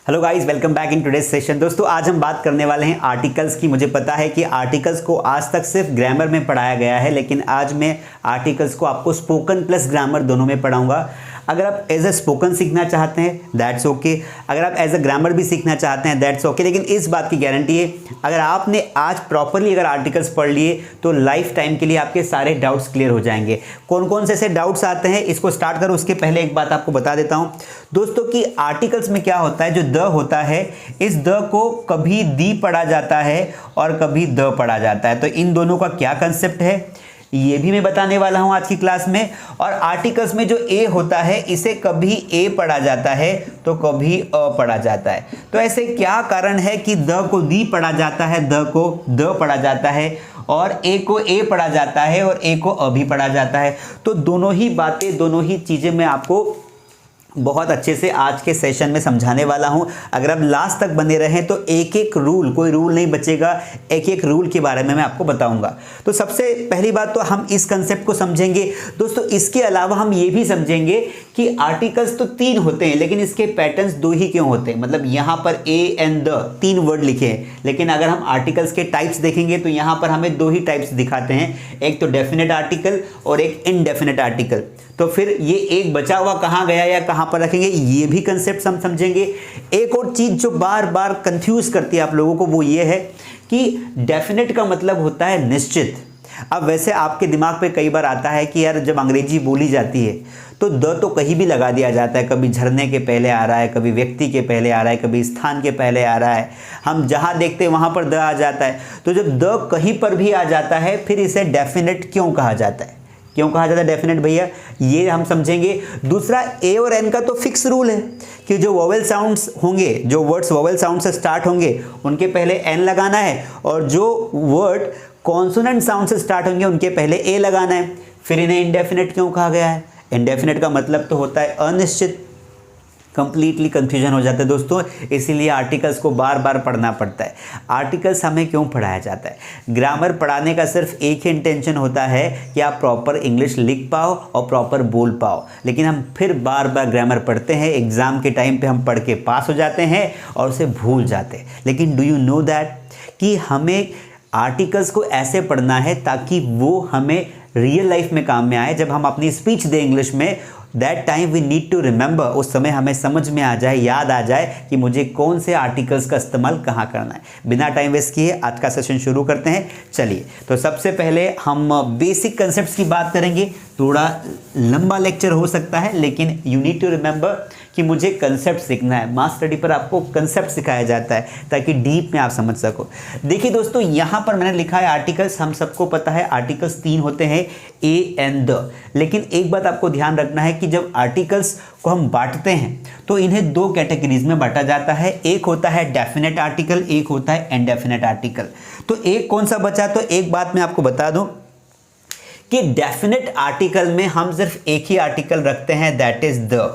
Hello guys, welcome back in today's session. दोस्तों, आज हम बात करने वाले हैं आर्टिकल्स की। मुझे पता है कि आर्टिकल्स को आज तक सिर्फ ग्रामर में पढ़ाया गया है, लेकिन आज मैं आर्टिकल्स को आपको स्पोकन प्लस ग्रामर दोनों में पढ़ाऊंगा। अगर आप एज अ स्पोकन सीखना चाहते हैं दैट्स ओके, अगर आप एज अ ग्रामर भी सीखना चाहते हैं दैट्स ओके, लेकिन इस बात की गारंटी है अगर आपने आज प्रॉपरली अगर आर्टिकल्स पढ़ लिए तो लाइफ टाइम के लिए आपके सारे डाउट्स क्लियर हो जाएंगे। कौन कौन से ऐसे डाउट्स आते हैं इसको स्टार्ट करो, उसके पहले एक बात आपको बता देता हूं दोस्तों कि आर्टिकल्स में क्या होता है, जो द होता है इस द को कभी दी पढ़ा जाता है और कभी द पढ़ा जाता है। तो इन दोनों का क्या कंसेप्ट है ये भी मैं बताने वाला हूं आज की क्लास में। और आर्टिकल्स में जो ए होता है इसे कभी ए पढ़ा जाता है तो कभी अ पढ़ा जाता है। तो ऐसे क्या कारण है कि द को दी पढ़ा जाता है, द को द पढ़ा जाता है, और ए को ए पढ़ा जाता है और ए को अ भी पढ़ा जाता है। तो दोनों ही बातें, दोनों ही चीज़ें मैं आपको बहुत अच्छे से आज के सेशन में समझाने वाला हूं। अगर आप लास्ट तक बने रहें तो एक एक रूल, कोई रूल नहीं बचेगा, एक एक रूल के बारे में मैं आपको बताऊंगा। तो सबसे पहली बात तो हम इस कंसेप्ट को समझेंगे दोस्तों। इसके अलावा हम ये भी समझेंगे कि आर्टिकल्स तो तीन होते हैं लेकिन इसके पैटर्न्स दो ही क्यों होते हैं। मतलब यहाँ पर ए एंड द तीन वर्ड लिखे हैं, लेकिन अगर हम आर्टिकल्स के टाइप्स देखेंगे तो यहाँ पर हमें दो ही टाइप्स दिखाते हैं, एक तो डेफिनेट आर्टिकल और एक इनडेफिनेट आर्टिकल। तो फिर ये एक बचा हुआ कहाँ गया या कहाँ पर रखेंगे ये भी कंसेप्ट हम समझेंगे। एक और चीज़ जो बार बार कंफ्यूज करती है आप लोगों को वो ये है कि डेफिनेट का मतलब होता है निश्चित। अब वैसे आपके दिमाग पे कई बार आता है कि यार जब अंग्रेजी बोली जाती है तो द तो कहीं भी लगा दिया जाता है, कभी झरने के पहले आ रहा है, कभी व्यक्ति के पहले आ रहा है, कभी स्थान के पहले आ रहा है, हम जहाँ देखते हैं वहाँ पर द आ जाता है। तो जब द कहीं पर भी आ जाता है फिर इसे डेफिनेट क्यों कहा जाता है, क्यों कहा जाता है डेफिनेट भैया, ये हम समझेंगे। दूसरा, ए और एन का तो फिक्स रूल है कि जो वोवेल साउंड्स होंगे, जो वर्ड्स वोवेल साउंड से स्टार्ट होंगे उनके पहले एन लगाना है, और जो वर्ड कॉन्सोनेंट साउंड से स्टार्ट होंगे उनके पहले ए लगाना है। फिर इन्हें इंडेफिनेट क्यों कहा गया है, इंडेफिनेट का मतलब तो होता है अनिश्चित। कंप्लीटली कंफ्यूजन हो जाता है दोस्तों, इसीलिए आर्टिकल्स को बार बार पढ़ना पड़ता है। आर्टिकल्स हमें क्यों पढ़ाया जाता है? ग्रामर पढ़ाने का सिर्फ एक ही इंटेंशन होता है कि आप प्रॉपर इंग्लिश लिख पाओ और प्रॉपर बोल पाओ, लेकिन हम फिर बार बार ग्रामर पढ़ते हैं, एग्जाम के टाइम पे हम पढ़ के पास हो जाते हैं और उसे भूल जाते हैं। लेकिन डू यू नो दैट कि हमें आर्टिकल्स को ऐसे पढ़ना है ताकि वो हमें रियल लाइफ में काम में आए। जब हम अपनी स्पीच दें इंग्लिश में, that time we need to remember, उस समय हमें समझ में आ जाए, याद आ जाए कि मुझे कौन से आर्टिकल्स का इस्तेमाल कहाँ करना है। बिना टाइम वेस्ट किए आज का सेशन शुरू करते हैं। चलिए, तो सबसे पहले हम बेसिक कंसेप्ट्स की बात करेंगे। थोड़ा लंबा लेक्चर हो सकता है लेकिन यू नीड टू रिमेंबर कि मुझे कंसेप्ट सीखना है। मास स्टडी पर आपको कंसेप्ट सिखाया जाता है ताकि डीप में आप समझ सको। देखिए दोस्तों, यहाँ पर मैंने लिखा है आर्टिकल्स। हम सबको पता है आर्टिकल्स तीन होते हैं, ए एंड द। लेकिन एक बात आपको ध्यान रखना है कि जब आर्टिकल्स को हम बांटते हैं तो इन्हें दो कैटेगरीज में बांटा जाता है। एक होता है डेफिनेट आर्टिकल, एक होता है इनडेफिनेट आर्टिकल। तो एक कौन सा बचा, तो एक बात मैं आपको बता दूं कि डेफिनेट आर्टिकल में हम सिर्फ एक ही आर्टिकल रखते हैं, दैट इज द,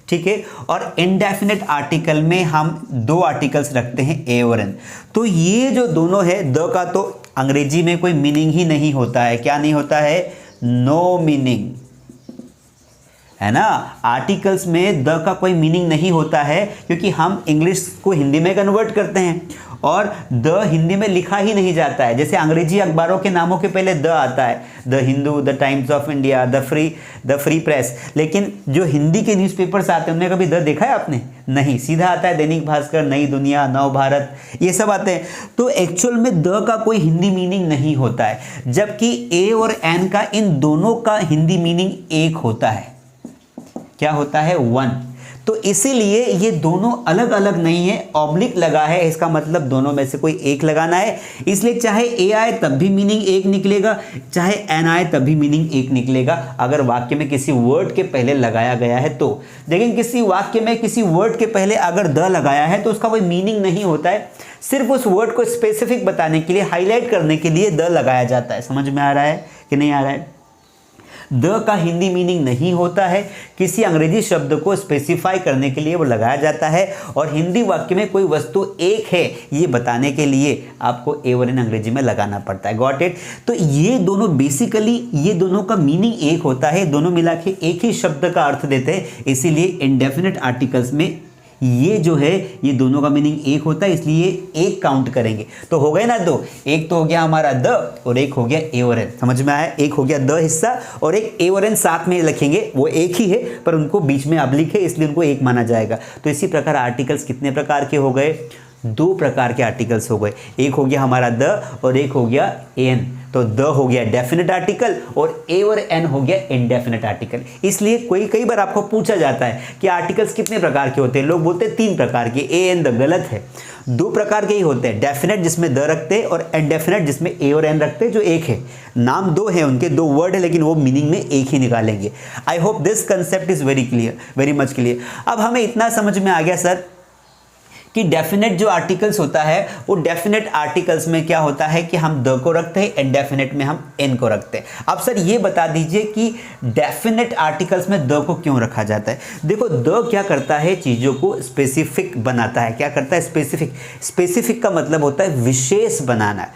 ठीक है। और इनडेफिनेट आर्टिकल में हम दो आर्टिकल्स रखते हैं, ए और एन। तो ये जो दोनों है, द का तो अंग्रेजी में कोई मीनिंग ही नहीं होता है। क्या नहीं होता है? नो मीनिंग, है ना। आर्टिकल्स में द का कोई मीनिंग नहीं होता है क्योंकि हम इंग्लिश को हिंदी में कन्वर्ट करते हैं और द हिंदी में लिखा ही नहीं जाता है। जैसे अंग्रेजी अखबारों के नामों के पहले द आता है, the Hindu, the times of India, the free press. लेकिन जो हिंदी के न्यूज़पेपर्स आते हैं उनमें कभी द देखा है आपने? नहीं, सीधा आता है दैनिक भास्कर, नई दुनिया, नव भारत, ये सब आते हैं। तो एक्चुअल में द का कोई हिंदी मीनिंग नहीं होता है, जबकि ए और एन का, इन दोनों का हिंदी मीनिंग एक होता है। क्या होता है? वन। तो इसीलिए ये दोनों अलग अलग नहीं है, ऑब्लिक लगा है, इसका मतलब दोनों में से कोई एक लगाना है। इसलिए चाहे ए आए तब भी मीनिंग एक निकलेगा, चाहे एन आए तब भी मीनिंग एक निकलेगा, अगर वाक्य में किसी वर्ड के पहले लगाया गया है तो। लेकिन किसी वाक्य में किसी वर्ड के पहले अगर द लगाया है तो उसका कोई मीनिंग नहीं होता है, सिर्फ उस वर्ड को स्पेसिफिक बताने के लिए, हाईलाइट करने के लिए द लगाया जाता है। समझ में आ रहा है कि नहीं आ रहा है? द का हिंदी मीनिंग नहीं होता है, किसी अंग्रेजी शब्द को स्पेसिफाई करने के लिए वो लगाया जाता है, और हिंदी वाक्य में कोई वस्तु एक है ये बताने के लिए आपको ए और एन अंग्रेजी में लगाना पड़ता है। Got it? तो ये दोनों बेसिकली, ये दोनों का मीनिंग एक होता है, दोनों मिला के एक ही शब्द का अर्थ देते हैं। इसीलिए इनडेफिनेट आर्टिकल्स में ये जो है ये दोनों का मीनिंग एक होता है, इसलिए एक काउंट करेंगे। तो हो गए ना दो, एक तो हो गया हमारा द और एक हो गया ए और एन। समझ में आया? एक हो गया द हिस्सा और एक ए और एन साथ में लिखेंगे, वो एक ही है पर उनको बीच में अब्लिक है इसलिए उनको एक माना जाएगा। तो इसी प्रकार आर्टिकल्स कितने प्रकार के हो गए? 2 प्रकार के आर्टिकल्स हो गए। एक हो गया हमारा द और एक हो गया एन। तो द हो गया डेफिनेट आर्टिकल और ए और एन हो गया इनडेफिनेट आर्टिकल। इसलिए कई बार आपको पूछा जाता है कि आर्टिकल्स कितने प्रकार के होते हैं, लोग बोलते हैं 3 प्रकार के, ए एन द। गलत है, 2 प्रकार के ही होते हैं, डेफिनेट जिसमें द रखते हैं और इनडेफिनेट जिसमें ए और एन रखते हैं, जो एक है। नाम 2 है उनके, 2 वर्ड है लेकिन वो मीनिंग में एक ही निकालेंगे। I hope this concept is very clear, very much clear. अब हमें इतना समझ में आ गया सर कि डेफिनेट जो आर्टिकल्स होता है वो डेफिनेट आर्टिकल्स में क्या होता है कि हम द को रखते हैं, इनडेफिनेट में हम एन को रखते हैं। अब सर ये बता दीजिए कि डेफिनेट आर्टिकल्स में द को क्यों रखा जाता है? देखो द क्या करता है, चीज़ों को स्पेसिफिक बनाता है। क्या करता है? स्पेसिफिक। स्पेसिफिक का मतलब होता है विशेष बनाना।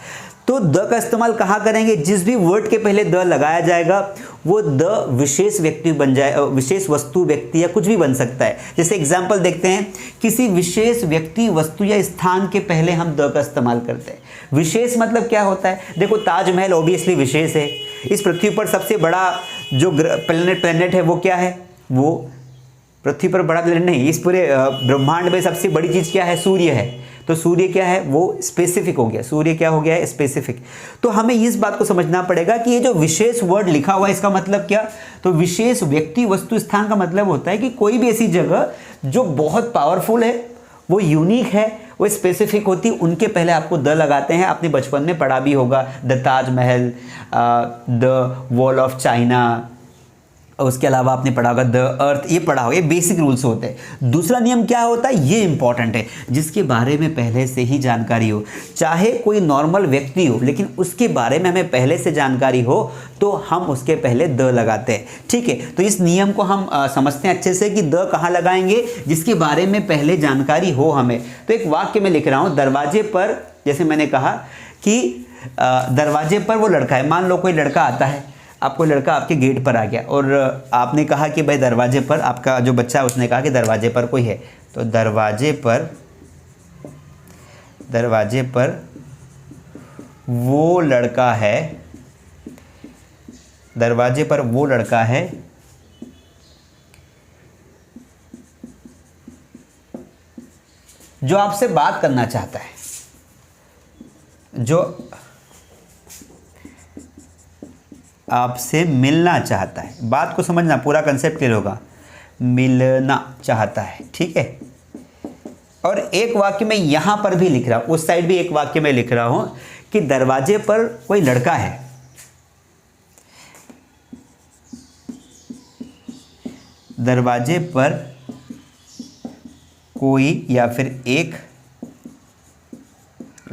तो द का इस्तेमाल कहाँ करेंगे? जिस भी वर्ड के पहले द लगाया जाएगा वो द विशेष व्यक्ति बन जाए, विशेष वस्तु, व्यक्ति या कुछ भी बन सकता है। जैसे एग्जांपल देखते हैं, किसी विशेष व्यक्ति, वस्तु या स्थान के पहले हम द का इस्तेमाल करते हैं। विशेष मतलब क्या होता है? देखो ताजमहल ऑब्वियसली विशेष है। इस पृथ्वी पर सबसे बड़ा जो प्लेनेट है वो क्या है? वो पृथ्वी पर बड़ा प्लेनेट नहीं, इस पूरे ब्रह्मांड में सबसे बड़ी चीज़ क्या है? सूर्य है। तो सूर्य क्या है? वो स्पेसिफिक हो गया। सूर्य क्या हो गया है? स्पेसिफिक। तो हमें इस बात को समझना पड़ेगा कि ये जो विशेष वर्ड लिखा हुआ है इसका मतलब क्या? तो विशेष व्यक्ति, वस्तु, स्थान का मतलब होता है कि कोई भी ऐसी जगह जो बहुत पावरफुल है, वो यूनिक है, वो स्पेसिफिक होती है, उनके पहले आपको द लगाते हैं। आपने बचपन में पढ़ा भी होगा, the Taj Mahal, the wall of China, उसके अलावा आपने पढ़ा होगा द अर्थ, ये पढ़ा होगा। ये बेसिक रूल्स होते हैं। दूसरा नियम क्या होता है? ये इंपॉर्टेंट है, जिसके बारे में पहले से ही जानकारी हो। चाहे कोई नॉर्मल व्यक्ति हो लेकिन उसके बारे में हमें पहले से जानकारी हो तो हम उसके पहले द लगाते हैं। ठीक है, तो इस नियम को हम समझते हैं अच्छे से कि द कहाँ लगाएंगे? जिसके बारे में पहले जानकारी हो हमें। तो एक वाक्य में लिख रहा हूँ, दरवाजे पर, जैसे मैंने कहा कि दरवाजे पर वो लड़का है। मान लो कोई लड़का आता है, आपको लड़का आपके गेट पर आ गया और आपने कहा कि भाई दरवाजे पर, आपका जो बच्चा है उसने कहा कि दरवाजे पर कोई है। तो दरवाजे पर वो लड़का है, दरवाजे पर वो लड़का है जो आपसे बात करना चाहता है, जो आपसे मिलना चाहता है। बात को समझना, पूरा कंसेप्ट क्लियर होगा। मिलना चाहता है, ठीक है। और एक वाक्य में यहां पर भी लिख रहा हूं, उस साइड भी एक वाक्य में लिख रहा हूं कि दरवाजे पर कोई लड़का है, दरवाजे पर कोई या फिर एक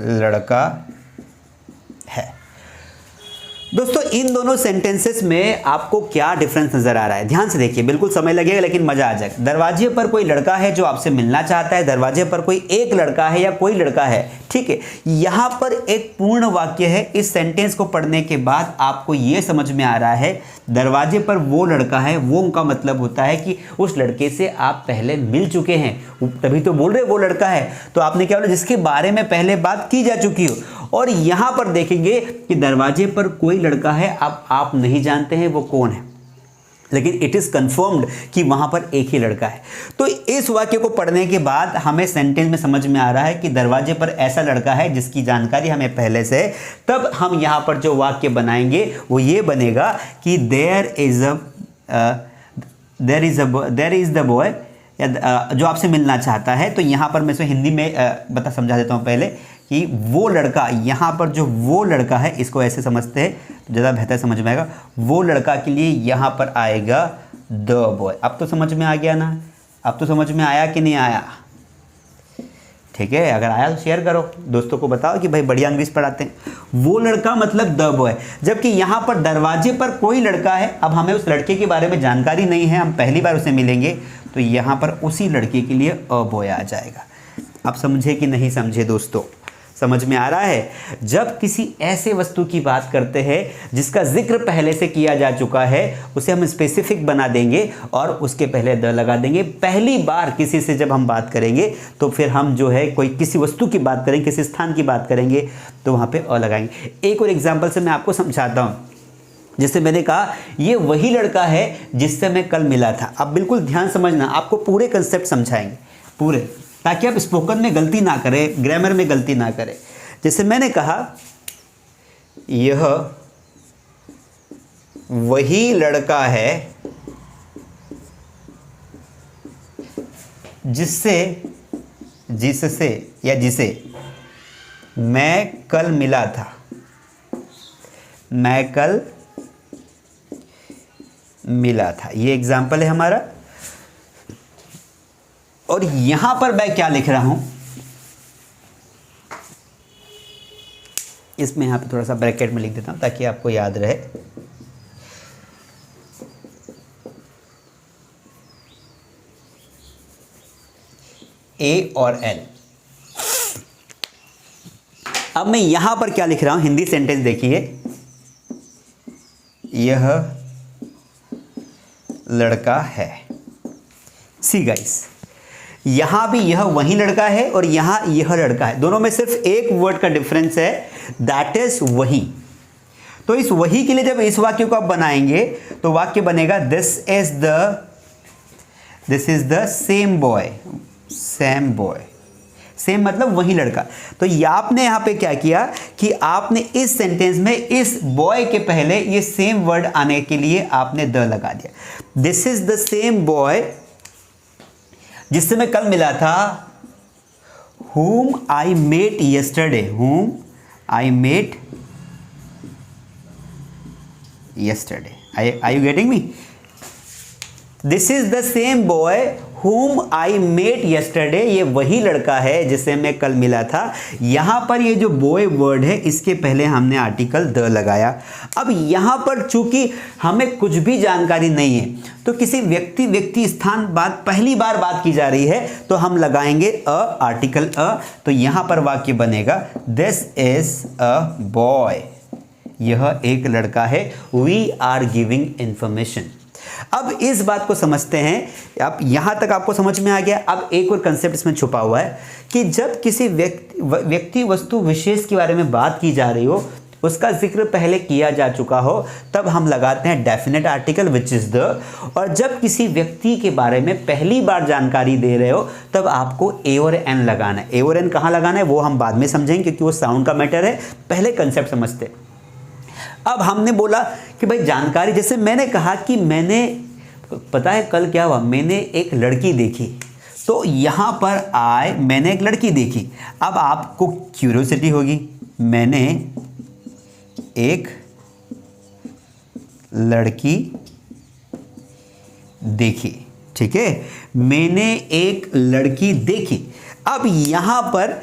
लड़का है। दोस्तों इन दोनों सेंटेंसेस में आपको क्या डिफरेंस नजर आ रहा है? ध्यान से देखिए, बिल्कुल समय लगेगा लेकिन मजा आ जाएगा। दरवाजे पर कोई लड़का है जो आपसे मिलना चाहता है, दरवाजे पर कोई एक लड़का है या कोई लड़का है, ठीक है। यहां पर एक पूर्ण वाक्य है। इस सेंटेंस को पढ़ने के बाद आपको यह समझ में आ रहा है दरवाजे पर वो लड़का है, वो का मतलब होता है कि उस लड़के से आप पहले मिल चुके हैं, तभी तो बोल रहे वो लड़का है। तो आपने क्या बोला? जिसके बारे में पहले बात की जा चुकी हो। और यहां पर देखेंगे कि दरवाजे पर कोई लड़का है, अब आप नहीं जानते हैं वो कौन है, लेकिन इट इज कंफर्म्ड कि वहां पर एक ही लड़का है। तो इस वाक्य को पढ़ने के बाद हमें सेंटेंस में समझ में आ रहा है कि दरवाजे पर ऐसा लड़का है जिसकी जानकारी हमें पहले से है। तब हम यहां पर जो वाक्य बनाएंगे वो ये बनेगा कि देयर इज द बॉय, जो आपसे मिलना चाहता है। तो यहां पर मैं इसे हिंदी में समझा देता हूं पहले कि वो लड़का, यहाँ पर जो वो लड़का है इसको ऐसे समझते हैं तो ज़्यादा बेहतर समझ में आएगा। वो लड़का के लिए यहाँ पर आएगा द बॉय। अब तो समझ में आ गया ना? अब तो समझ में आया कि नहीं आया? ठीक है, अगर आया तो शेयर करो, दोस्तों को बताओ कि भाई बढ़िया इंग्लिश पढ़ाते हैं। वो लड़का मतलब द बॉय। जबकि यहाँ पर दरवाजे पर कोई लड़का है, अब हमें उस लड़के के बारे में जानकारी नहीं है, हम पहली बार उसे मिलेंगे, तो यहाँ पर उसी लड़के के लिए अ बॉय आ जाएगा। आप समझे कि नहीं समझे दोस्तों? समझ में आ रहा है? जब किसी ऐसे वस्तु की बात करते हैं जिसका जिक्र पहले से किया जा चुका है, उसे हम स्पेसिफिक बना देंगे और उसके पहले द लगा देंगे। पहली बार किसी से जब हम बात करेंगे तो फिर हम जो है कोई किसी वस्तु की बात करेंगे, किसी स्थान की बात करेंगे तो वहाँ पे अ लगाएंगे। एक और एग्जाम्पल से मैं आपको समझाता हूँ। जैसे मैंने कहा ये वही लड़का है जिससे मैं कल मिला था। अब बिल्कुल ध्यान समझना, आपको पूरे कंसेप्ट समझाएंगे पूरे, ताकि आप स्पोकन में गलती ना करें, ग्रामर में गलती ना करें। जैसे मैंने कहा यह वही लड़का है जिससे या जिसे मैं कल मिला था। मैं कल मिला था, ये एग्जाम्पल है हमारा। और यहां पर मैं क्या लिख रहा हूं, इसमें यहां पे थोड़ा सा ब्रैकेट में लिख देता हूं ताकि आपको याद रहे। ए और एल। अब मैं यहां पर क्या लिख रहा हूं, हिंदी सेंटेंस देखिए। यह लड़का है। सी गाइस, यहां भी यह वही लड़का है और यहां यह लड़का है, दोनों में सिर्फ एक वर्ड का डिफरेंस है, दैट इज वही। तो इस वही के लिए जब इस वाक्य को आप बनाएंगे तो वाक्य बनेगा this is the same boy. Same मतलब वही लड़का। तो आपने यहां पे क्या किया कि आपने इस सेंटेंस में इस बॉय के पहले ये सेम वर्ड आने के लिए आपने द लगा दिया। This is the same boy जिससे मैं कल मिला था, whom I met yesterday, Are you getting me? This is the same boy whom I met yesterday, ये वही लड़का है जिसे मैं कल मिला था। यहां पर ये जो बॉय वर्ड है इसके पहले हमने आर्टिकल द लगाया। अब यहां पर चूंकि हमें कुछ भी जानकारी नहीं है तो किसी व्यक्ति स्थान बात पहली बार बात की जा रही है तो हम लगाएंगे आर्टिकल अ। तो यहां पर वाक्य बनेगा दिस इज अ बॉय, यह एक लड़का है। We are giving information. अब इस बात को समझते हैं। अब यहां तक आपको समझ में आ गया। अब एक और कंसेप्ट इसमें छुपा हुआ है कि जब किसी व्यक्ति वस्तु विशेष के बारे में बात की जा रही हो, उसका जिक्र पहले किया जा चुका हो, तब हम लगाते हैं definite article which is the. और जब किसी व्यक्ति के बारे में पहली बार जानकारी दे रहे हो तब आपको ए और एन लगाना है। ए और एन कहां लगाना है वो हम बाद में समझेंगे क्योंकि वो साउंड का मैटर है, पहले कंसेप्ट समझते हैं। अब हमने बोला कि भाई जानकारी, जैसे मैंने कहा कि पता है कल क्या हुआ, मैंने एक लड़की देखी। तो यहां पर मैंने एक लड़की देखी। अब आपको क्यूरियोसिटी होगी, मैंने एक लड़की देखी, ठीक है, मैंने एक लड़की देखी। अब यहां पर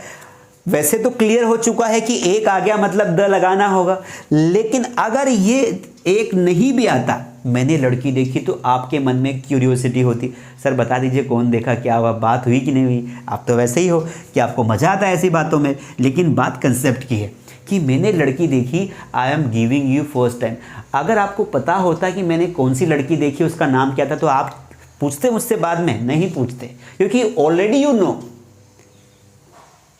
वैसे तो क्लियर हो चुका है कि एक आ गया मतलब द लगाना होगा, लेकिन अगर ये एक नहीं भी आता, मैंने लड़की देखी, तो आपके मन में क्यूरियोसिटी होती, सर बता दीजिए कौन देखा, क्या हुआ, बात हुई कि नहीं हुई। आप तो वैसे ही हो कि आपको मजा आता है ऐसी बातों में, लेकिन बात कंसेप्ट की है कि मैंने लड़की देखी, I am giving you first time. अगर आपको पता होता कि मैंने कौन सी लड़की देखी, उसका नाम क्या था, तो आप पूछते मुझसे बाद में, नहीं पूछते, क्योंकि ऑलरेडी यू नो।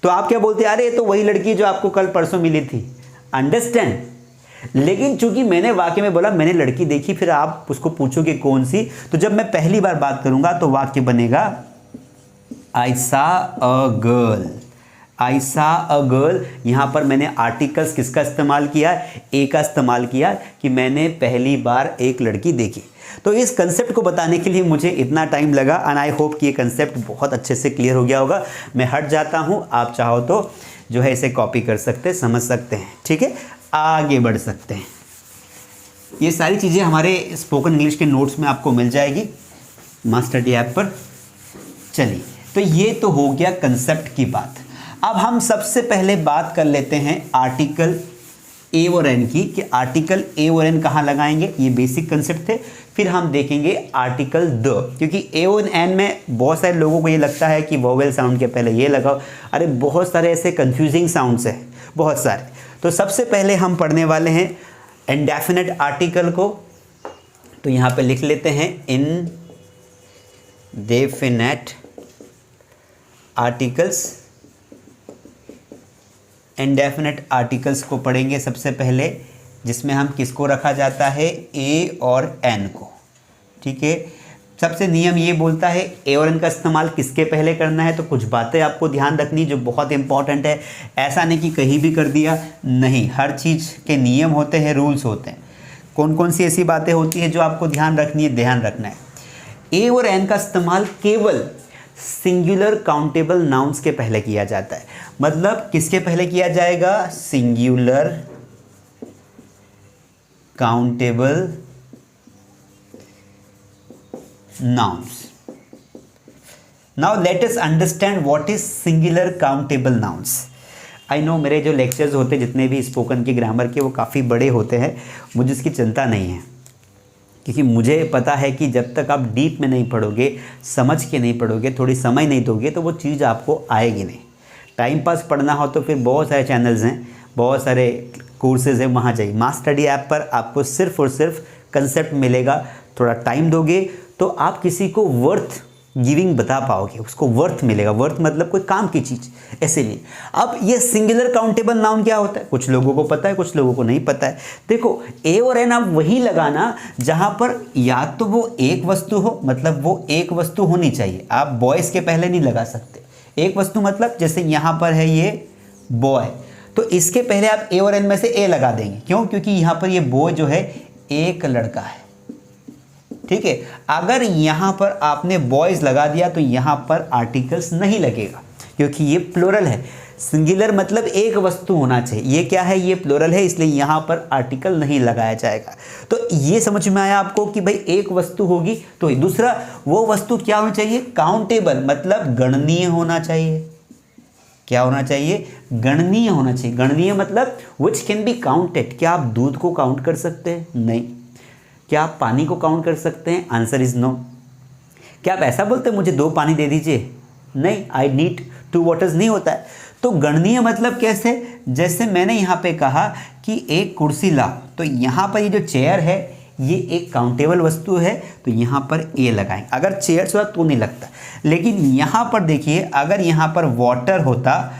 तो आप क्या बोलते, अरे ये तो वही लड़की जो आपको कल परसों मिली थी, अंडरस्टैंड। लेकिन चूंकि मैंने वाक्य में बोला मैंने लड़की देखी, फिर आप उसको पूछोगे कौन सी, तो जब मैं पहली बार बात करूंगा तो वाक्य बनेगा आई सा अ गर्ल। आई सा अ गर्ल। यहां पर मैंने आर्टिकल्स किसका इस्तेमाल किया, ए का इस्तेमाल किया कि मैंने पहली बार एक लड़की देखी। तो इस कंसेप्ट को बताने के लिए मुझे इतना टाइम लगा एंड आई होप कि ये कंसेप्ट बहुत अच्छे से क्लियर हो गया होगा। मैं हट जाता हूं, आप चाहो तो जो है इसे कॉपी कर सकते हैं, समझ सकते हैं, ठीक है, आगे बढ़ सकते हैं। ये सारी चीज़ें हमारे स्पोकन इंग्लिश के नोट्स में आपको मिल जाएगी मास्टर डी ऐप पर। चलिए, तो ये तो हो गया कंसेप्ट की बात। अब हम सबसे पहले बात कर लेते हैं आर्टिकल ए और एन की कि आर्टिकल ए और एन कहाँ लगाएंगे, ये बेसिक कंसेप्ट थे। फिर हम देखेंगे आर्टिकल द, क्योंकि ए और एन में बहुत सारे लोगों को ये लगता है कि वोवेल साउंड के पहले ये लगाओ। अरे बहुत सारे ऐसे कंफ्यूजिंग साउंड्स हैं, बहुत सारे। तो सबसे पहले हम पढ़ने वाले हैं इंडेफिनिट आर्टिकल को। तो यहाँ पे लिख लेते हैं इनडेफिनिट आर्टिकल्स। इंडेफिनिट आर्टिकल्स को पढ़ेंगे सबसे पहले, जिसमें हम किसको रखा जाता है, ए और एन को। ठीक है, सबसे नियम ये बोलता है ए और एन का इस्तेमाल किसके पहले करना है। तो कुछ बातें आपको ध्यान रखनी जो बहुत इंपॉर्टेंट है। ऐसा नहीं कि कहीं भी कर दिया, नहीं, हर चीज़ के नियम होते हैं, रूल्स होते हैं। कौन कौन सी ऐसी बातें होती हैं जो आपको ध्यान रखनी है, ध्यान रखना है। ए और एन का इस्तेमाल केवल सिंगुलर काउंटेबल नाउन्स के पहले किया जाता है। मतलब किसके पहले किया जाएगा, singular countable nouns. Now let us understand what is singular countable nouns. I know मेरे जो लेक्चर्स होते हैं जितने भी स्पोकन के ग्रामर के, वो काफ़ी बड़े होते हैं। मुझे इसकी चिंता नहीं है, क्योंकि मुझे पता है कि जब तक आप डीप में नहीं पढ़ोगे, समझ के नहीं पढ़ोगे, थोड़ी समय नहीं दोगे, तो वो चीज़ आपको आएगी नहीं। टाइम पास पढ़ना हो तो फिर बहुत सारे चैनल्स हैं, बहुत सारे कोर्सेज हैं, वहाँ जाइए। मास स्टडी ऐप पर आपको सिर्फ और सिर्फ कंसेप्ट मिलेगा। थोड़ा टाइम दोगे तो आप किसी को वर्थ गिविंग बता पाओगे, उसको वर्थ मिलेगा। वर्थ मतलब कोई काम की चीज़, इसीलिए। अब ये सिंगुलर काउंटेबल नाउन क्या होता है, कुछ लोगों को पता है, कुछ लोगों को नहीं पता है। देखो, ए और एन आप वही लगाना जहाँ पर या तो वो एक वस्तु हो, मतलब वो एक वस्तु होनी चाहिए। आप बॉयज़ के पहले नहीं लगा सकते। एक वस्तु मतलब जैसे यहाँ पर है ये बॉय, तो इसके पहले आप ए और एन में से ए लगा देंगे। क्यों? क्योंकि यहाँ पर ये बॉय जो है एक लड़का है। ठीक है, अगर यहाँ पर आपने बॉयज़ लगा दिया तो यहाँ पर आर्टिकल्स नहीं लगेगा, क्योंकि ये प्लूरल है। सिंगुलर मतलब एक वस्तु होना चाहिए, ये क्या है, ये प्लूरल है, इसलिए यहाँ पर आर्टिकल नहीं लगाया जाएगा। तो ये समझ में आया आपको कि भाई एक वस्तु होगी तो दूसरा, वो वस्तु क्या होनी चाहिए, काउंटेबल, मतलब गणनीय होना चाहिए। क्या होना चाहिए, गणनीय होना चाहिए। गणनीय मतलब विच कैन बी काउंटेड। क्या आप दूध को काउंट कर सकते हैं? नहीं। क्या आप पानी को काउंट कर सकते हैं? Answer is no. क्या आप ऐसा बोलते हैं मुझे 2 पानी दे दीजिए? नहीं, आई नीड 2 वाटर्स नहीं होता है। तो गणनीय मतलब कैसे, जैसे मैंने यहाँ पे कहा कि एक कुर्सी लाओ, तो यहाँ पर ये जो चेयर है ये एक काउंटेबल वस्तु है, तो यहाँ पर ए लगाएंगे। अगर चेयर से तो नहीं लगता, लेकिन यहाँ पर देखिए, अगर यहाँ पर वाटर होता,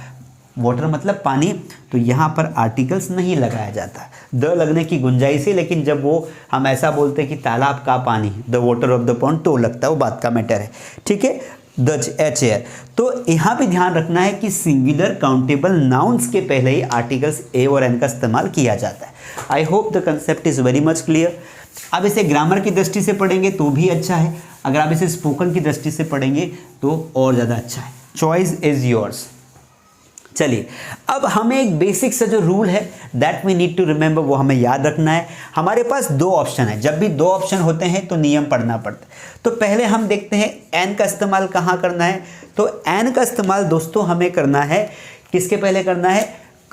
वाटर मतलब पानी, तो यहाँ पर आर्टिकल्स नहीं लगाया जाता, द लगने की गुंजाइश है। लेकिन जब वो हम ऐसा बोलते हैं कि तालाब का पानी, the water of the pond, तो लगता है, वो बात का मैटर है। ठीक है, द चेयर। तो यहाँ पे ध्यान रखना है कि सिंगुलर काउंटेबल नाउन्स के पहले ही आर्टिकल्स ए और एन का इस्तेमाल किया जाता है। I hope the concept is very much clear. अब इसे ग्रामर की दृष्टि से पढ़ेंगे तो भी अच्छा है, अगर आप इसे स्पोकन की दृष्टि से पढ़ेंगे तो और ज़्यादा अच्छा है। Choice is yours. चलिए, अब हमें एक बेसिक सा जो रूल है that we need to remember, वो हमें याद रखना है। हमारे पास 2 ऑप्शन है, जब भी 2 ऑप्शन होते हैं तो नियम पढ़ना पड़ता है। तो पहले हम देखते हैं एन का इस्तेमाल कहाँ करना है। तो एन का इस्तेमाल दोस्तों हमें करना है, किसके पहले करना है।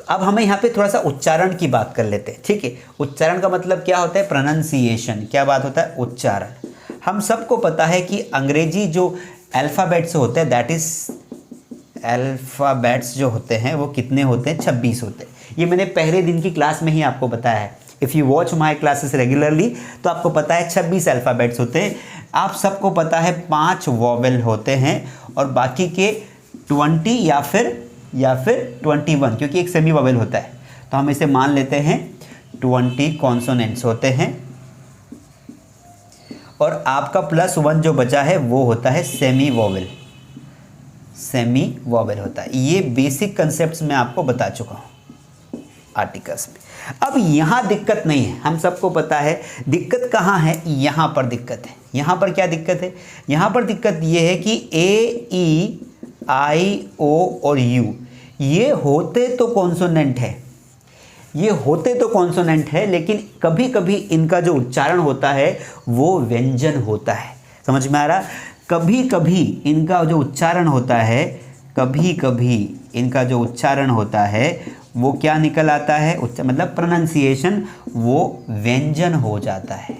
अब हमें यहाँ पे थोड़ा सा उच्चारण की बात कर लेते हैं। ठीक है, उच्चारण का मतलब क्या होता है, प्रोनाउंसिएशन। क्या बात होता है, उच्चारण। हम सबको पता है कि अंग्रेजी जो अल्फ़ाबेट से होते हैं, दैट इज़ अल्फ़ाबेट्स जो होते हैं वो कितने होते हैं, 26 होते हैं। ये मैंने पहले दिन की क्लास में ही आपको बताया है। If you watch my classes regularly तो आपको पता है 26 अल्फ़ाबेट्स होते हैं। आप सबको पता है 5 वॉवेल होते हैं और बाकी के 20 या फिर 21, क्योंकि एक सेमी वॉवेल होता है, तो हम इसे मान लेते हैं 20 कॉन्सोनेंट्स होते हैं। और आपका +1 जो बचा है वो होता है सेमी वॉवेल। सेमी वॉवेल होता है। ये बेसिक कंसेप्ट्स मैं आपको बता चुका हूँ आर्टिकल्स में। अब यहाँ दिक्कत नहीं है, हम सबको पता है। दिक्कत कहाँ है, यहाँ पर दिक्कत है। यहाँ पर क्या दिक्कत है, यहाँ पर दिक्कत ये है कि ए, ई, आई, ओ और यू ये होते तो कॉन्सोनेंट है, ये होते तो कॉन्सोनेंट है, लेकिन कभी कभी इनका जो उच्चारण होता है वो व्यंजन होता है। समझ में आ रहा, कभी कभी इनका जो उच्चारण होता है, कभी कभी इनका जो उच्चारण होता है वो क्या निकल आता है, मतलब प्रोनाउंसिएशन वो व्यंजन हो जाता है।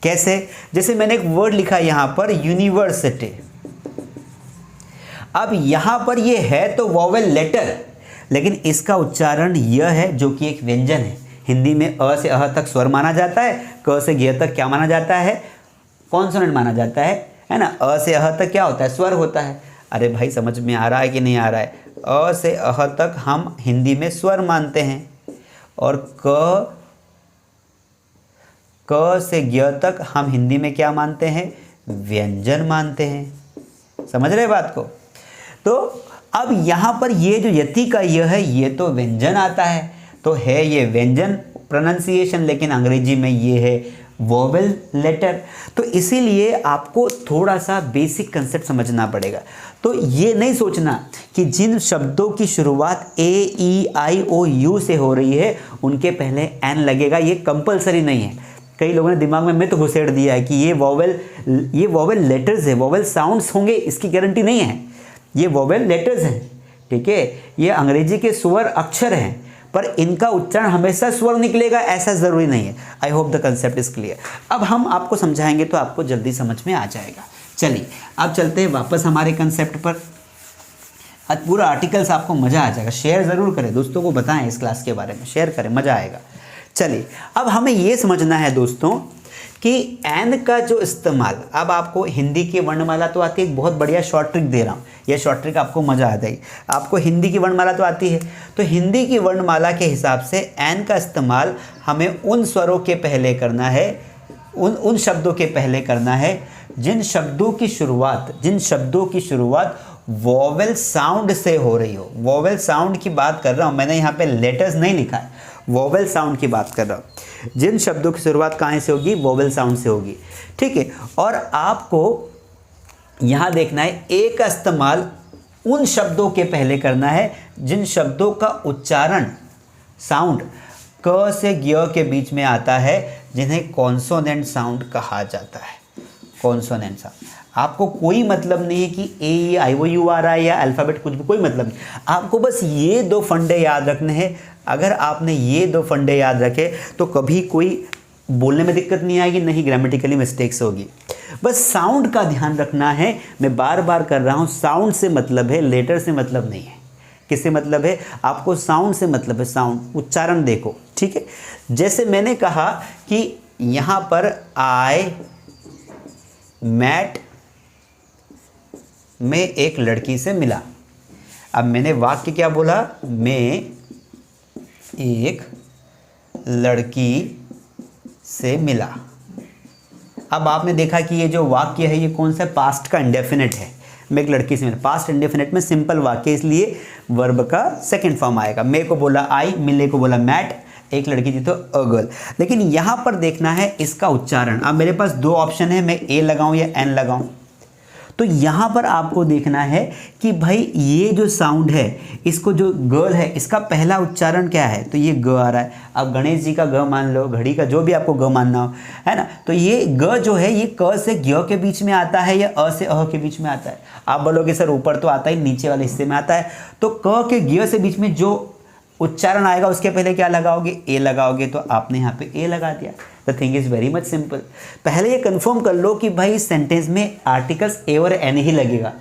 कैसे? जैसे मैंने एक वर्ड लिखा यहां पर यूनिवर्सिटी। अब यहां पर ये है तो वोवेल लेटर, लेकिन इसका उच्चारण यह है जो कि एक व्यंजन है। हिंदी में अ से अह तक स्वर माना जाता है, क से ग तक क्या माना जाता है, कॉन्सोनेंट माना जाता है ना। अ से अह तक क्या होता है, स्वर होता है। अरे भाई समझ में आ रहा है कि नहीं आ रहा है? अ से अह तक हम हिंदी में स्वर मानते हैं और क से ग तक हम हिंदी में क्या मानते हैं, व्यंजन मानते हैं। समझ रहे बात को? तो अब यहाँ पर ये जो यति का यह है, ये तो व्यंजन आता है, तो है ये व्यंजन प्रोनाउंसिएशन, लेकिन अंग्रेजी में ये है वोवेल लेटर। तो इसीलिए आपको थोड़ा सा बेसिक कंसेप्ट समझना पड़ेगा। तो ये नहीं सोचना कि जिन शब्दों की शुरुआत ए ई आई ओ यू से हो रही है उनके पहले एन लगेगा, ये कंपलसरी नहीं है। कई लोगों ने दिमाग में मिथ घुसेड़ दिया है कि ये वोवेल लेटर्स है, वोवेल साउंड्स होंगे, इसकी गारंटी नहीं है। ये वोवेल लेटर्स हैं, ठीक है, ये अंग्रेजी के स्वर अक्षर हैं, पर इनका उच्चारण हमेशा स्वर निकलेगा ऐसा ज़रूरी नहीं है। I hope the concept is clear. अब हम आपको समझाएंगे तो आपको जल्दी समझ में आ जाएगा। चलिए अब चलते हैं वापस हमारे कंसेप्ट पर। आज पूरा आर्टिकल्स आपको मज़ा आ जाएगा। शेयर ज़रूर करें, दोस्तों को बताएं इस क्लास के बारे में, शेयर करें, मज़ा आएगा। चलिए अब हमें ये समझना है दोस्तों कि एन का जो इस्तेमाल, अब आपको हिंदी की वर्णमाला तो आती है, एक बहुत बढ़िया शॉर्ट ट्रिक दे रहा हूँ, यह शॉर्ट ट्रिक आपको मज़ा आ जाएगी। आपको हिंदी की वर्णमाला तो आती है, तो हिंदी की वर्णमाला के हिसाब से एन का इस्तेमाल हमें उन स्वरों के पहले करना है, उन शब्दों के पहले करना है जिन शब्दों की शुरुआत वोवेल साउंड से हो रही हो। वोवेल साउंड की बात कर रहा हूँ, मैंने यहाँ पे लेटर्स नहीं लिखा है, वोवेल साउंड की बात कर रहा हूँ। जिन शब्दों की शुरुआत कहाँ से होगी, वोवेल साउंड से होगी, ठीक है। और आपको यहाँ देखना है ए का इस्तेमाल उन शब्दों के पहले करना है जिन शब्दों का उच्चारण साउंड क से ग के बीच में आता है, जिन्हें कॉन्सोनेंट साउंड कहा जाता है। कॉन्सोनेंट साउंड, आपको कोई मतलब नहीं है कि ए आई ओ यू आ रहा है या अल्फ़ाबेट, कुछ भी कोई मतलब नहीं। आपको बस ये दो फंडे याद रखने हैं। अगर आपने ये दो फंडे याद रखे तो कभी कोई बोलने में दिक्कत नहीं आएगी, नहीं ग्रामेटिकली मिस्टेक्स होगी। बस साउंड का ध्यान रखना है। मैं बार बार कर रहा हूँ, साउंड से मतलब है, लेटर से मतलब नहीं है। किससे मतलब है? आपको साउंड से मतलब है, साउंड, उच्चारण देखो, ठीक है। जैसे मैंने कहा कि यहाँ पर आई मैट में एक लड़की से मिला। अब मैंने वाक्य क्या बोला? मैं एक लड़की से मिला। अब आपने देखा कि ये जो वाक्य है ये कौन सा? पास्ट का इंडेफिनिट है। मैं एक लड़की से मिला, पास्ट इंडेफिनिट में सिंपल वाक्य, इसलिए वर्ब का सेकंड फॉर्म आएगा। मैं को बोला आई, मिले को बोला मैट, एक लड़की थी तो अ गर्ल। लेकिन यहाँ पर देखना है इसका उच्चारण। अब मेरे पास दो ऑप्शन है, मैं ए लगाऊं या एन लगाऊं। तो यहाँ पर आपको देखना है कि भाई ये जो साउंड है, इसको जो गर्ल है, इसका पहला उच्चारण क्या है? तो ये ग आ रहा है। अब गणेश जी का ग मान लो, घड़ी का, जो भी आपको ग मानना हो, है ना। तो ये ग जो है ये क से ग के बीच में आता है या अ से अह के बीच में आता है? आप बोलोगे सर ऊपर तो आता ही, नीचे वाले हिस्से में आता है। तो क के ग से बीच में जो उच्चारण आएगा उसके पहले क्या लगाओगे? ए लगाओगे। तो आपने यहाँ पे ए लगा दिया। The thing is very much simple. पहले ये कंफर्म कर लो कि भाई सेंटेंस में आर्टिकल्स ए और एन ही लगेगा,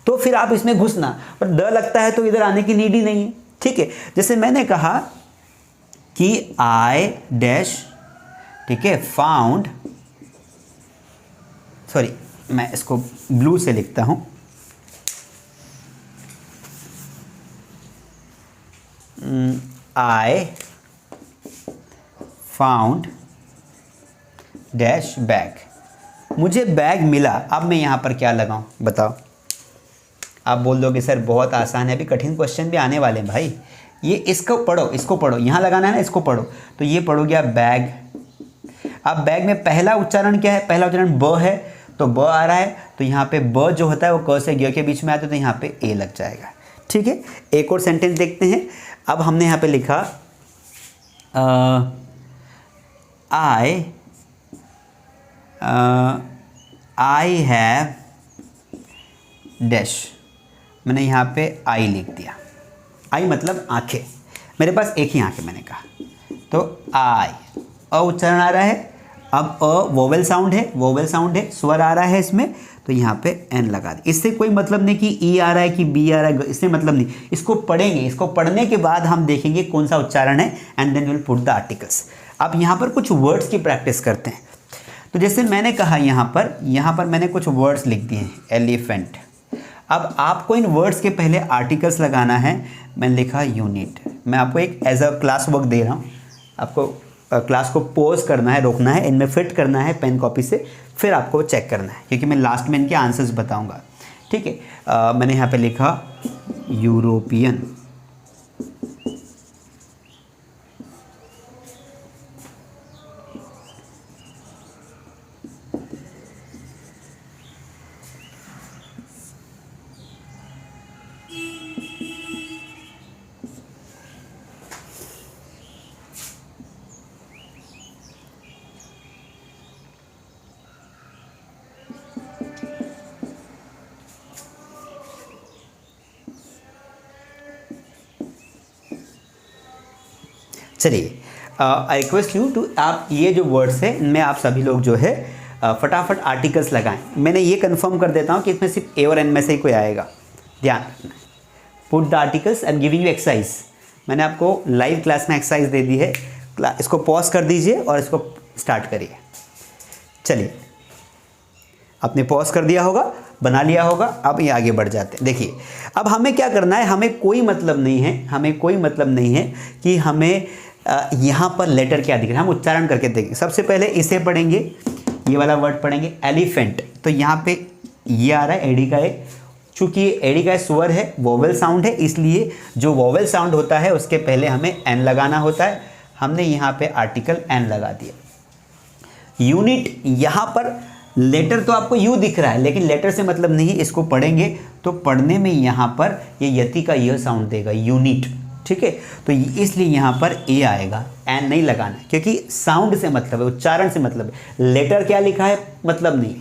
तो फिर आप इसमें घुसना। पर ड लगता है तो इधर आने की नीड ही नहीं है, ठीक है। जैसे मैंने कहा कि आई डैश, ठीक है, फाउंड, सॉरी मैं इसको ब्लू से लिखता हूं, I found डैश बैग, मुझे बैग मिला। अब मैं यहाँ पर क्या लगाऊं बताओ? आप बोल दोगे सर बहुत आसान है, अभी कठिन क्वेश्चन भी आने वाले हैं भाई। ये इसको पढ़ो, इसको पढ़ो, यहाँ लगाना है ना, इसको पढ़ो। तो ये पढ़ोगे आप बैग। अब बैग में पहला उच्चारण क्या है? पहला उच्चारण ब है, तो ब आ रहा है, तो यहाँ पे ब जो होता है वो क से ग के बीच में आता है, तो यहाँ पे ए लग जाएगा, ठीक है। एक और सेंटेंस देखते हैं। अब हमने यहाँ पे लिखा आई हैव डैश, मैंने यहाँ पे आई लिख दिया, आई मतलब आंखें, मेरे पास एक ही आंख है मैंने कहा, तो आई, अ उच्चारण आ रहा है। अब अ वोवेल साउंड है, वोवेल साउंड है, स्वर आ रहा है इसमें, तो यहाँ पे एन लगा दे। इससे कोई मतलब नहीं कि ई आ रहा है कि बी आ रहा है, इससे मतलब नहीं। इसको पढ़ेंगे, इसको पढ़ने के बाद हम देखेंगे कौन सा उच्चारण है, and then will put the articles. अब यहाँ पर कुछ वर्ड्स की प्रैक्टिस करते हैं। तो जैसे मैंने कहा यहाँ पर मैंने कुछ वर्ड्स लिख दिए हैं, एलिफेंट। अब आपको इन वर्ड्स के पहले आर्टिकल्स लगाना है। मैंने लिखा यूनिट। मैं आपको एक एज अ क्लास वर्क दे रहा हूँ, आपको क्लास को पॉज करना है, रोकना है, इनमें फिट करना है पेन कॉपी से, फिर आपको चेक करना है, क्योंकि मैं लास्ट में इनके आंसर्स बताऊंगा। ठीक है, मैंने यहाँ पे लिखा यूरोपियन। चलिए, आई रिक्वेस्ट यू टू, आप ये जो वर्ड्स है इनमें आप सभी लोग जो है फटाफट आर्टिकल्स लगाएं। मैंने ये कंफर्म कर देता हूँ कि इसमें सिर्फ ए और एन में से ही कोई आएगा, ध्यान रखना। Put the articles, I am giving you exercise. मैंने आपको लाइव क्लास में एक्सरसाइज दे दी है, इसको पॉज कर दीजिए और इसको स्टार्ट करिए। चलिए, आपने पॉज कर दिया होगा, बना लिया होगा। अब ये आगे बढ़ जाते हैं। देखिए, अब हमें क्या करना है, हमें कोई मतलब नहीं है, हमें कोई मतलब नहीं है कि हमें यहाँ पर लेटर क्या दिख रहा है, हम उच्चारण करके देखेंगे। सबसे पहले इसे पढ़ेंगे, ये वाला वर्ड पढ़ेंगे, एलिफेंट। तो यहाँ पे ये आ रहा है एडी का ए, चूँकि एडी का स्वर है, वोवेल साउंड है, इसलिए जो वोवेल साउंड होता है उसके पहले हमें एन लगाना होता है। हमने यहाँ पे आर्टिकल एन लगा दिया। यूनिट, यहाँ पर लेटर तो आपको यू दिख रहा है, लेकिन लेटर से मतलब नहीं, इसको पढ़ेंगे तो पढ़ने में यहाँ पर ये यति का यह साउंड देगा, यूनिट। ठीक है, तो इसलिए यहाँ पर ए आएगा, एन नहीं लगाना है, क्योंकि साउंड से मतलब है, उच्चारण से मतलब है। लेटर क्या लिखा है मतलब नहीं।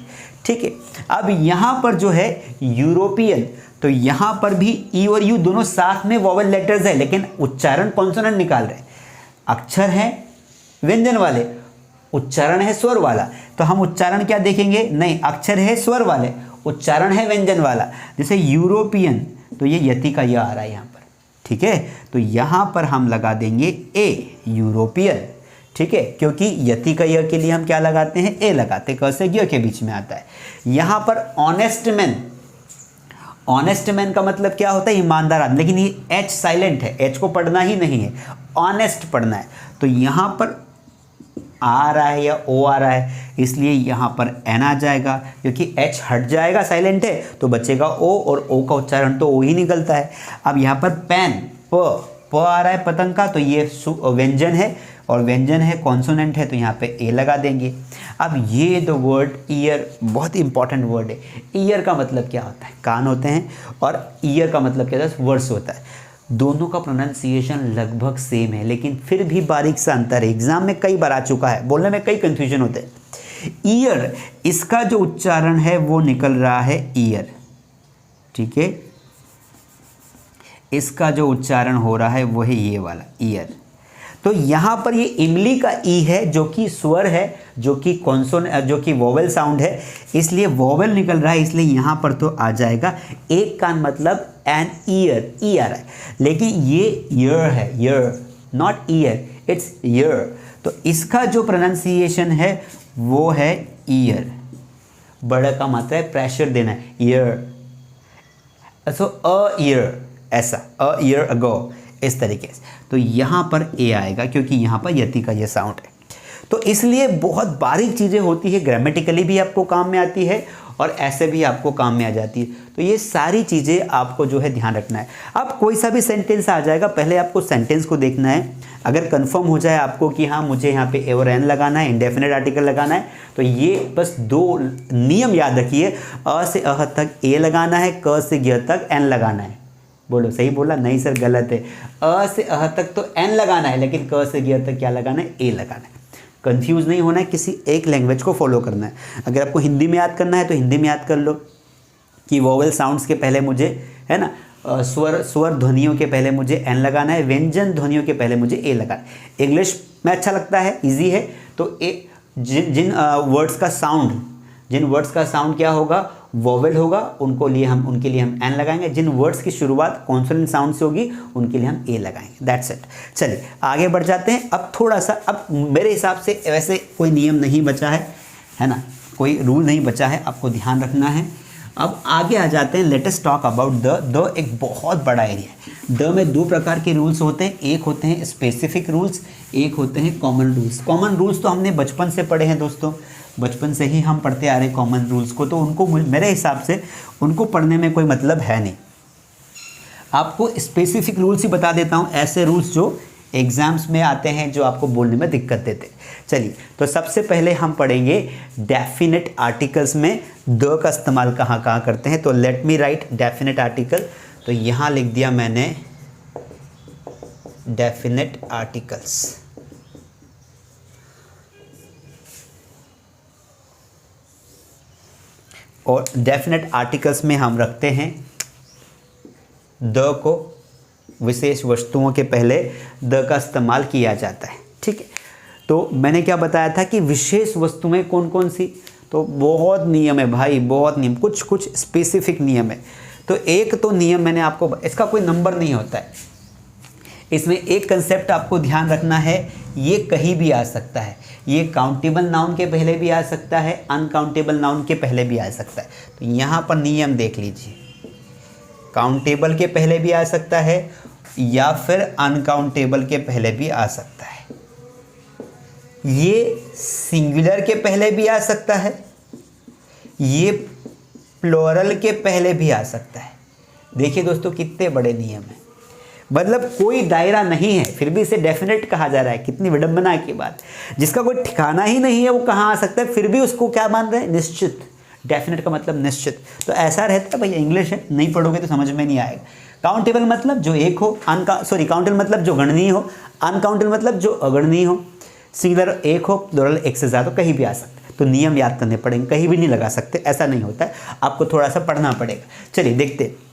ठीक है, अब यहाँ पर जो है यूरोपियन, तो यहाँ पर भी ई और यू दोनों साथ में वोवेल लेटर्स है, लेकिन उच्चारण कॉन्सोनेंट निकाल रहे हैं। अक्षर है व्यंजन वाले, उच्चारण है स्वर वाला। तो हम उच्चारण क्या देखेंगे, नहीं, अक्षर है स्वर वाले, उच्चारण है व्यंजन वाला। जैसे यूरोपियन, तो ये यति का यह आ रहा है यहाँ पर। ठीक है, तो यहाँ पर हम लगा देंगे ए, यूरोपियन। ठीक है, क्योंकि यति का यह के लिए हम क्या लगाते हैं, ए लगाते हैं, क से ग के बीच में आता है। यहाँ पर ऑनेस्ट मैन, ऑनेस्ट मैन का मतलब क्या होता है, ईमानदार आदमी, लेकिन ये एच साइलेंट है, एच को पढ़ना ही नहीं है, ऑनेस्ट पढ़ना है। तो यहाँ पर आ रहा है या ओ आ रहा है, इसलिए यहाँ पर एन आ जाएगा, क्योंकि एच हट जाएगा, साइलेंट है, तो बचेगा ओ, और ओ का उच्चारण तो ओ ही निकलता है। अब यहाँ पर पेन, प आ रहा है पतंग का, तो ये व्यंजन है, और व्यंजन है, कॉन्सोनेंट है, तो यहाँ पे ए लगा देंगे। अब ये दो वर्ड, ईयर, बहुत इंपॉर्टेंट वर्ड है। ईयर का मतलब क्या होता है, कान होते हैं, और ईयर का मतलब क्या होता है, वर्स होता है। दोनों का प्रोनाउंसिएशन लगभग सेम है, लेकिन फिर भी बारीक सा अंतर है। एग्जाम में कई बार आ चुका है, बोलने में कई कंफ्यूजन होते हैं। ईयर, इसका जो उच्चारण है वो निकल रहा है ईयर। ठीक है, इसका जो उच्चारण हो रहा है वो है ये वाला ईयर। तो यहाँ पर ये इमली का ई है, जो कि स्वर है, जो कि कॉन्सोन, जो कि वोवेल साउंड है, इसलिए वोवेल निकल रहा है, इसलिए यहाँ पर तो आ जाएगा एक कान, मतलब एन ईयर, ई आ रहा है, लेकिन ये ईयर है, year, not year, it's year. तो इसका जो प्रोनाउंसिएशन है वो है ईयर। बड़ा का मात्रा है, प्रेशर देना है, ईयर। सो अ ईयर, ऐसा, अ ईयर अगो, इस तरीके से। तो यहाँ पर ए आएगा, क्योंकि यहाँ पर यति का ये साउंड है। तो इसलिए बहुत बारीक चीज़ें होती है, ग्रामेटिकली भी आपको काम में आती है, और ऐसे भी आपको काम में आ जाती है। तो ये सारी चीज़ें आपको जो है ध्यान रखना है। अब कोई सा भी सेंटेंस आ जाएगा, पहले आपको सेंटेंस को देखना है। अगर कंफर्म हो जाए आपको कि हाँ मुझे यहाँ पे ए और एन लगाना है, इंडेफिनेट आर्टिकल लगाना है, तो ये बस दो नियम याद रखिए। अ से अह तक ए लगाना है, क से ग तक एन लगाना है। बोलो, सही बोला? नहीं सर, गलत है। अ से अह तक तो एन लगाना है, लेकिन क से ग तक क्या लगाना है, ए लगाना है। कंफ्यूज नहीं होना है, किसी एक लैंग्वेज को फॉलो करना है। अगर आपको हिंदी में याद करना है तो हिंदी में याद कर लो कि वोवेल साउंड्स के पहले मुझे, है ना, स्वर स्वर ध्वनियों के पहले मुझे एन लगाना है, व्यंजन ध्वनियों के पहले मुझे ए लगाना है। इंग्लिश में अच्छा लगता है, इजी है, तो जिन वर्ड्स का साउंड क्या होगा, वोवेल होगा, उनके लिए हम एन लगाएंगे। जिन वर्ड्स की शुरुआत कॉन्सोनेंट साउंड से होगी उनके लिए हम ए लगाएंगे। That's it. चलिए आगे बढ़ जाते हैं। अब थोड़ा सा, अब मेरे हिसाब से वैसे कोई नियम नहीं बचा है ना, कोई रूल नहीं बचा है, आपको ध्यान रखना है। अब आगे आ जाते हैं, let us talk about the एक बहुत बड़ा एरिया है। द में दो प्रकार के रूल्स होते हैं, एक होते हैं स्पेसिफिक रूल्स, एक होते हैं कॉमन रूल्स। कॉमन रूल्स तो हमने बचपन से पढ़े हैं दोस्तों, बचपन से ही हम पढ़ते आ रहे हैं कॉमन रूल्स को, तो उनको मेरे हिसाब से उनको पढ़ने में कोई मतलब है नहीं। आपको स्पेसिफिक रूल्स ही बता देता हूँ, ऐसे रूल्स जो एग्जाम्स में आते हैं, जो आपको बोलने में दिक्कत देते हैं। चलिए, तो सबसे पहले हम पढ़ेंगे डेफिनेट आर्टिकल्स में द का इस्तेमाल कहाँ कहाँ करते हैं। तो let me right definite article. तो यहाँ लिख दिया मैंने डेफिनेट आर्टिकल्स। और डेफिनेट आर्टिकल्स में हम रखते हैं द को, विशेष वस्तुओं के पहले द का इस्तेमाल किया जाता है। ठीक है, तो मैंने क्या बताया था कि विशेष वस्तुएं कौन कौन सी, तो बहुत नियम है भाई, बहुत नियम, कुछ कुछ स्पेसिफिक नियम है। तो एक तो नियम मैंने आपको, इसका कोई नंबर नहीं होता है, इसमें एक कंसेप्ट आपको ध्यान रखना है, ये कहीं भी आ सकता है, ये काउंटेबल नाउन के पहले भी आ सकता है, अनकाउंटेबल नाउन के पहले भी आ सकता है। तो यहाँ पर नियम देख लीजिए, काउंटेबल के पहले भी आ सकता है या फिर अनकाउंटेबल के पहले भी आ सकता है, ये सिंगुलर के पहले भी आ सकता है, ये प्लूरल के पहले भी आ सकता है। देखिए दोस्तों कितने बड़े नियम हैं, मतलब कोई दायरा नहीं है, फिर भी इसे डेफिनेट कहा जा रहा है। कितनी विडंबना की बात, जिसका कोई ठिकाना ही नहीं है वो कहाँ आ सकता है, फिर भी उसको क्या मान रहे हैं, निश्चित। डेफिनेट का मतलब निश्चित, तो ऐसा रहता है भैया। इंग्लिश है, नहीं पढ़ोगे तो समझ में नहीं आएगा। काउंटेबल मतलब जो एक हो, काउंटेबल मतलब जो गणनीय हो, अनकाउंटेबल मतलब जो अगणनीय हो, सिंगुलर एक हो, प्लूरल एक से ज़्यादा, कहीं भी आ सकता है। तो नियम याद करने पड़ेंगे, कहीं भी नहीं लगा सकते, ऐसा नहीं होता है, आपको थोड़ा सा पढ़ना पड़ेगा। चलिए देखते हैं।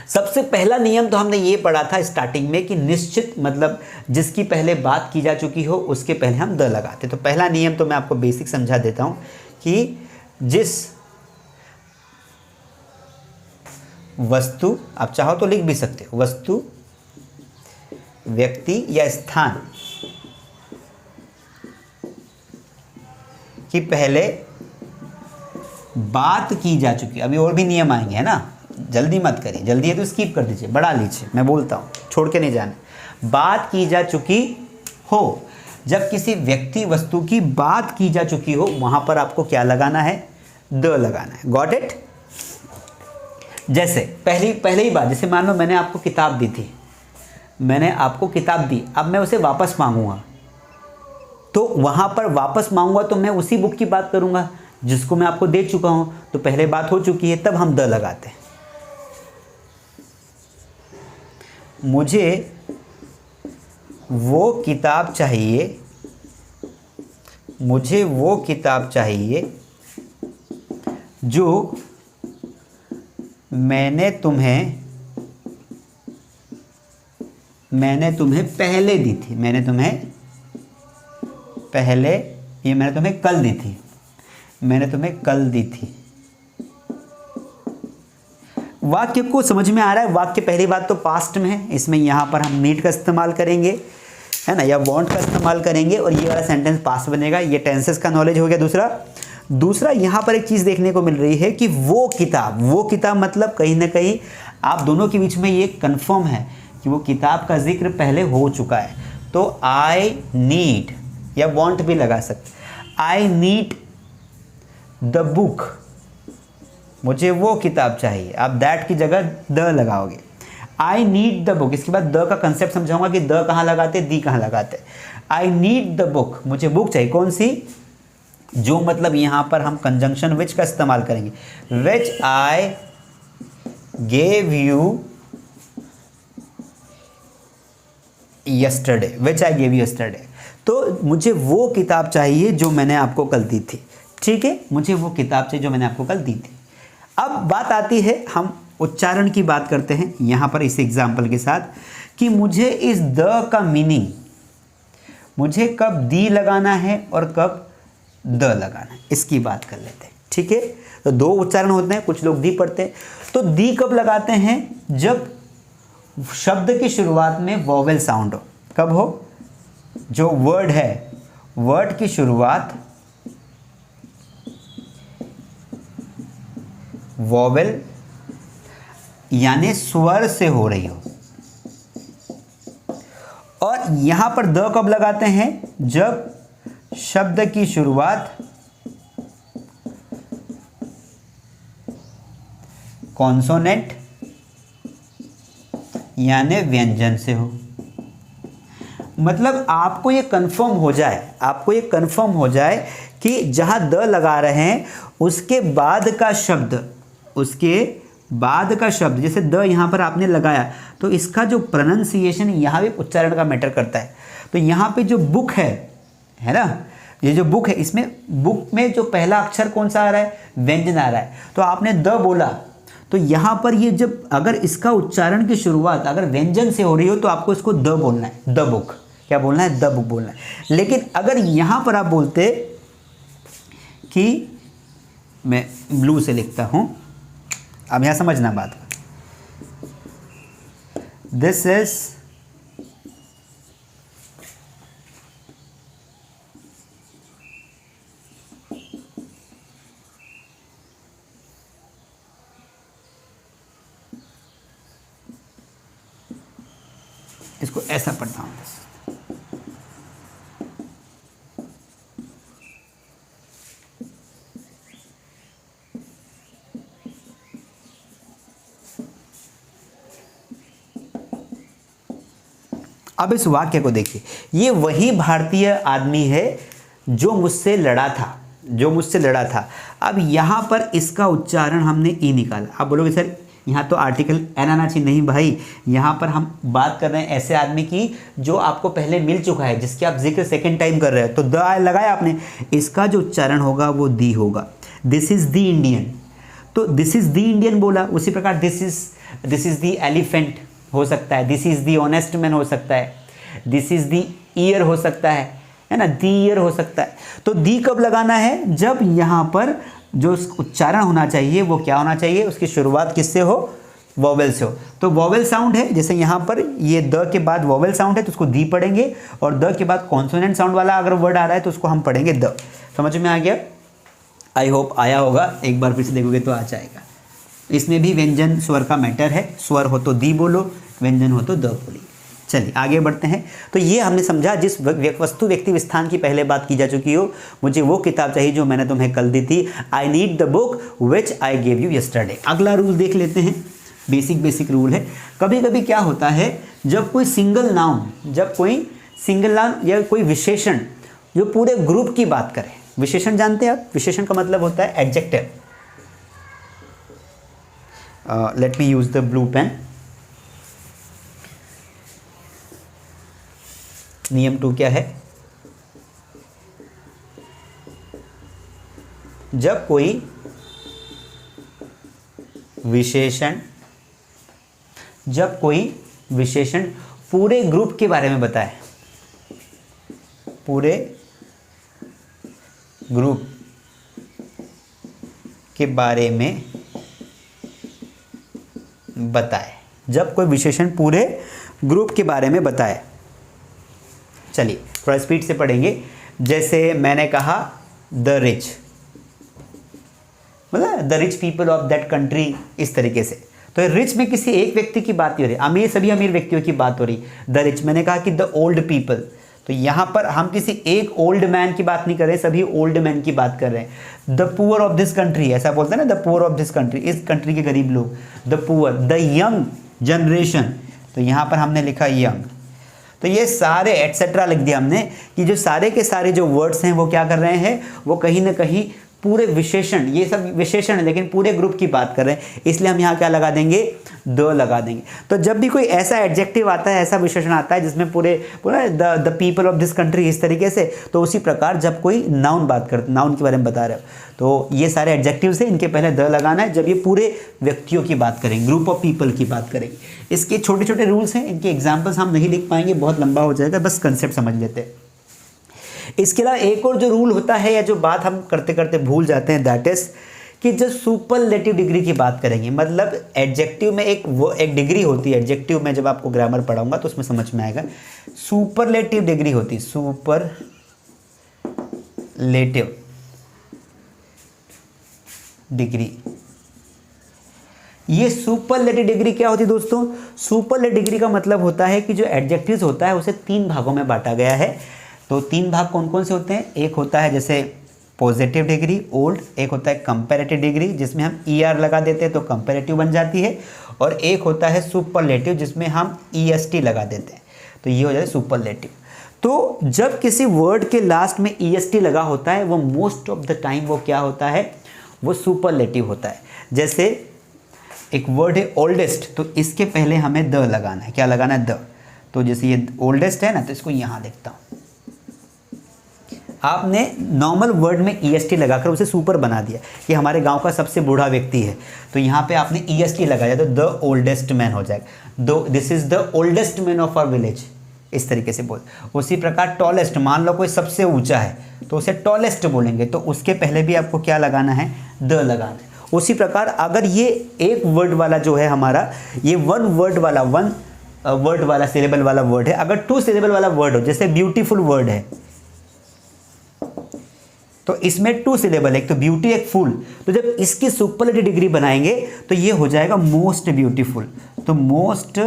सबसे पहला नियम तो हमने ये पढ़ा था स्टार्टिंग में कि निश्चित मतलब जिसकी पहले बात की जा चुकी हो उसके पहले हम द लगाते। तो पहला नियम तो मैं आपको बेसिक समझा देता हूँ कि जिस वस्तु, आप चाहो तो लिख भी सकते हो, वस्तु, व्यक्ति या स्थान कि पहले बात की जा चुकी, अभी और भी नियम आएंगे है ना, जल्दी मत करिए, जल्दी है तो स्किप कर दीजिए, बढ़ा लीजिए, मैं बोलता हूँ, छोड़ के नहीं जाना। बात की जा चुकी हो, जब किसी व्यक्ति वस्तु की बात की जा चुकी हो वहां पर आपको क्या लगाना है, द लगाना है। Got it. जैसे पहले ही बात, जैसे मान लो मैंने आपको किताब दी थी, मैंने आपको किताब दी, अब मैं उसे वापस मांगूंगा, तो वहां पर वापस मांगूंगा तो मैं उसी बुक की बात करूंगा जिसको मैं आपको दे चुका हूं, तो पहले बात हो चुकी है, तब हम द लगाते हैं। मुझे वो किताब चाहिए, मुझे वो किताब चाहिए जो मैंने तुम्हें पहले दी थी, मैंने तुम्हें कल दी थी, मैंने तुम्हें कल दी थी। वाक्य को समझ में आ रहा है। वाक्य पहली बात तो पास्ट में है, इसमें यहाँ पर हम नीड का इस्तेमाल करेंगे, है ना, या वांट का इस्तेमाल करेंगे, और ये वाला सेंटेंस पास्ट बनेगा। ये टेंसेस का नॉलेज हो गया। दूसरा यहाँ पर एक चीज़ देखने को मिल रही है कि वो किताब मतलब कहीं ना कहीं आप दोनों के बीच में ये कंफर्म है कि वो किताब का जिक्र पहले हो चुका है। तो आई नीड या वांट भी लगा सकते, आई नीड द बुक, मुझे वो किताब चाहिए, आप दैट की जगह द लगाओगे। आई नीड द बुक, इसके बाद द का कंसेप्ट समझाऊंगा कि द कहाँ लगाते, दी कहाँ लगाते। आई नीड द बुक, मुझे बुक चाहिए, कौन सी, जो मतलब यहाँ पर हम कंजंक्शन विच का इस्तेमाल करेंगे, which I gave you yesterday, which I gave you yesterday. तो मुझे वो किताब चाहिए जो मैंने आपको कल दी थी, ठीक है, मुझे वो किताब चाहिए जो मैंने आपको कल दी थी। अब बात आती है, हम उच्चारण की बात करते हैं यहाँ पर इस एग्जाम्पल के साथ कि मुझे इस द का मीनिंग, मुझे कब दी लगाना है और कब द लगाना है, इसकी बात कर लेते हैं। ठीक है, तो दो उच्चारण होते हैं, कुछ लोग दी पढ़ते हैं। तो दी कब लगाते हैं? जब शब्द की शुरुआत में वॉवेल साउंड हो। कब हो? जो वर्ड है, वर्ड की शुरुआत वॉवेल यानी स्वर से हो रही हो। और यहां पर द कब लगाते हैं? जब शब्द की शुरुआत कॉन्सोनेंट यानी व्यंजन से हो। मतलब आपको ये कंफर्म हो जाए, आपको ये कंफर्म हो जाए कि जहां द लगा रहे हैं उसके बाद का शब्द, उसके बाद का शब्द, जैसे द यहाँ पर आपने लगाया तो इसका जो प्रोनाउंसिएशन यहाँ भी उच्चारण का मैटर करता है। तो यहाँ पे जो बुक है ना, ये जो बुक है, इसमें बुक में जो पहला अक्षर कौन सा आ रहा है? व्यंजन आ रहा है। तो आपने द बोला, तो यहाँ पर ये जब अगर इसका उच्चारण की शुरुआत अगर व्यंजन से हो रही हो तो आपको इसको द बोलना है, द बुक। क्या बोलना है? द बुक बोलना है। लेकिन अगर यहाँ पर आप बोलते कि मैं ब्लू से लिखता हूँ, अब यहाँ समझना बात, दिस इज इसको ऐसा पढ़ता हूँ। अब इस वाक्य को देखिए, ये वही भारतीय आदमी है जो मुझसे लड़ा था, जो मुझसे लड़ा था। अब यहाँ पर इसका उच्चारण हमने ई निकाला। आप बोलोगे सर यहाँ तो आर्टिकल एन आना चाहिए। नहीं भाई, यहाँ पर हम बात कर रहे हैं ऐसे आदमी की जो आपको पहले मिल चुका है, जिसकी आप जिक्र सेकंड टाइम कर रहे हैं। तो द लगाया आपने, इसका जो उच्चारण होगा वो दी होगा। दिस इज द इंडियन, तो दिस इज द इंडियन बोला। उसी प्रकार दिस इज द एलिफेंट हो सकता है, this is the honest man हो सकता है, दिस इज द ईयर हो सकता है ना, दी ईयर हो सकता है। तो दी कब लगाना है? जब यहाँ पर जो उच्चारण होना चाहिए वो क्या होना चाहिए? उसकी शुरुआत किससे हो? वॉवेल से हो। तो वॉवेल साउंड है, जैसे यहाँ पर ये द के बाद वॉवेल साउंड है तो उसको दी पढ़ेंगे, और द के बाद कॉन्सोनेंट साउंड वाला अगर वर्ड आ रहा है तो उसको हम पढ़ेंगे द। समझ में आ गया? आई होप आया होगा, एक बार फिर से देखोगे तो आ जाएगा। इसमें भी व्यंजन स्वर का मैटर है, स्वर हो तो दी बोलो, व्यंजन हो तो द बोलिए। चलिए आगे बढ़ते हैं। तो ये हमने समझा, जिस वस्तु व्यक्ति स्थान की पहले बात की जा चुकी हो, मुझे वो किताब चाहिए जो मैंने तुम्हें कल दी थी। I need the book which I gave you yesterday. अगला रूल देख लेते हैं, बेसिक रूल है। कभी कभी क्या होता है, जब कोई सिंगल नाउन, जब कोई सिंगल नाउन या कोई विशेषण जो पूरे ग्रुप की बात करे, विशेषण जानते हैं आप? विशेषण का मतलब होता है adjective. Let me use the blue pen. नियम 2 क्या है? जब कोई विशेषण पूरे ग्रुप के बारे में बताए, पूरे ग्रुप के बारे में बताए, जब कोई विशेषण पूरे ग्रुप के बारे में बताए। चलिए थोड़ा स्पीड से पढ़ेंगे। जैसे मैंने कहा द रिच, मतलब the rich people of that country, इस तरीके से। तो रिच में किसी एक व्यक्ति की बात नहीं हो रही, अमीर सभी अमीर व्यक्तियों की बात हो रही। द रिच, मैंने कहा कि द ओल्ड पीपल, तो यहाँ पर हम किसी एक ओल्ड मैन की बात नहीं कर रहे, सभी ओल्ड मैन की बात कर रहे हैं। The poor of this country, ऐसा बोलते हैं ना, the poor of this country, इस कंट्री के गरीब लोग, the poor. The young generation, तो यहाँ पर हमने लिखा यंग। तो ये सारे एटसेट्रा लिख दिया हमने कि जो सारे के सारे जो वर्ड्स हैं वो क्या कर रहे हैं, वो कहीं ना कहीं पूरे विशेषण, ये सब विशेषण है लेकिन पूरे ग्रुप की बात कर रहे हैं, इसलिए हम यहाँ क्या लगा देंगे, द लगा देंगे। तो जब भी कोई ऐसा एडजेक्टिव आता है, ऐसा विशेषण आता है जिसमें पूरा the people of this country इस तरीके से, तो उसी प्रकार जब कोई नाउन बात करते, नाउन के बारे में बता रहे हो, तो ये सारे एडजेक्टिव्स हैं, इनके पहले द लगाना है जब ये पूरे व्यक्तियों की बात करेंगे, ग्रुप ऑफ पीपल की बात करेंगे। इसके छोटे छोटे रूल्स हैं, इनके एग्जाम्पल्स हम नहीं लिख पाएंगे, बहुत लंबा हो जाएगा, बस कंसेप्ट समझ लेते हैं। इसके अलावा एक और जो रूल होता है या जो बात हम करते करते भूल जाते हैं, दैट इज कि जब सुपरलेटिव डिग्री की बात करेंगे, मतलब एडजेक्टिव में एक डिग्री होती है, एडजेक्टिव में जब आपको ग्रामर पढ़ाऊंगा तो उसमें समझ में आएगा, सुपरलेटिव डिग्री होती है, सुपरलेटिव डिग्री। ये सुपरलेटिव डिग्री क्या होती है दोस्तों? सुपरलेटिव डिग्री का मतलब होता है कि जो एडजेक्टिव्स होता है उसे 3 भागों में बांटा गया है। तो 3 भाग कौन कौन से होते हैं? एक होता है जैसे पॉजिटिव डिग्री, ओल्ड, एक होता है कंपैरेटिव डिग्री जिसमें हम ER लगा देते हैं तो कंपैरेटिव बन जाती है, और एक होता है सुपरलेटिव जिसमें हम EST लगा देते हैं तो ये हो जाता है सुपरलेटिव। तो जब किसी वर्ड के लास्ट में EST लगा होता है वो मोस्ट ऑफ द टाइम वो क्या होता है, वो सुपरलेटिव होता है। जैसे एक वर्ड है ओल्डेस्ट, तो इसके पहले हमें द लगाना है, क्या लगाना है, द। तो जैसे ये ओल्डेस्ट है ना, तो इसको यहाँ लिखता हूँ, आपने नॉर्मल वर्ड में EST लगाकर उसे सुपर बना दिया कि हमारे गांव का सबसे बूढ़ा व्यक्ति है, तो यहाँ पे आपने EST लगाया तो द ओल्डेस्ट मैन हो जाएगा, दो this is the oldest man of our village, इस तरीके से बोल। उसी प्रकार टॉलेस्ट, मान लो कोई सबसे ऊंचा है तो उसे टॉलेस्ट बोलेंगे, तो उसके पहले भी आपको क्या लगाना है, द लगाना है। उसी प्रकार अगर ये एक वर्ड वाला जो है हमारा, ये वन वर्ड वाला सिलेबल वाला वर्ड है, अगर 2 सिलेबल वाला वर्ड हो, जैसे ब्यूटीफुल वर्ड है तो इसमें 2 सिलेबल है, एक तो ब्यूटी एक फुल, तो जब इसकी सुपरलेटिव डिग्री बनाएंगे तो ये हो जाएगा मोस्ट ब्यूटीफुल। तो मोस्ट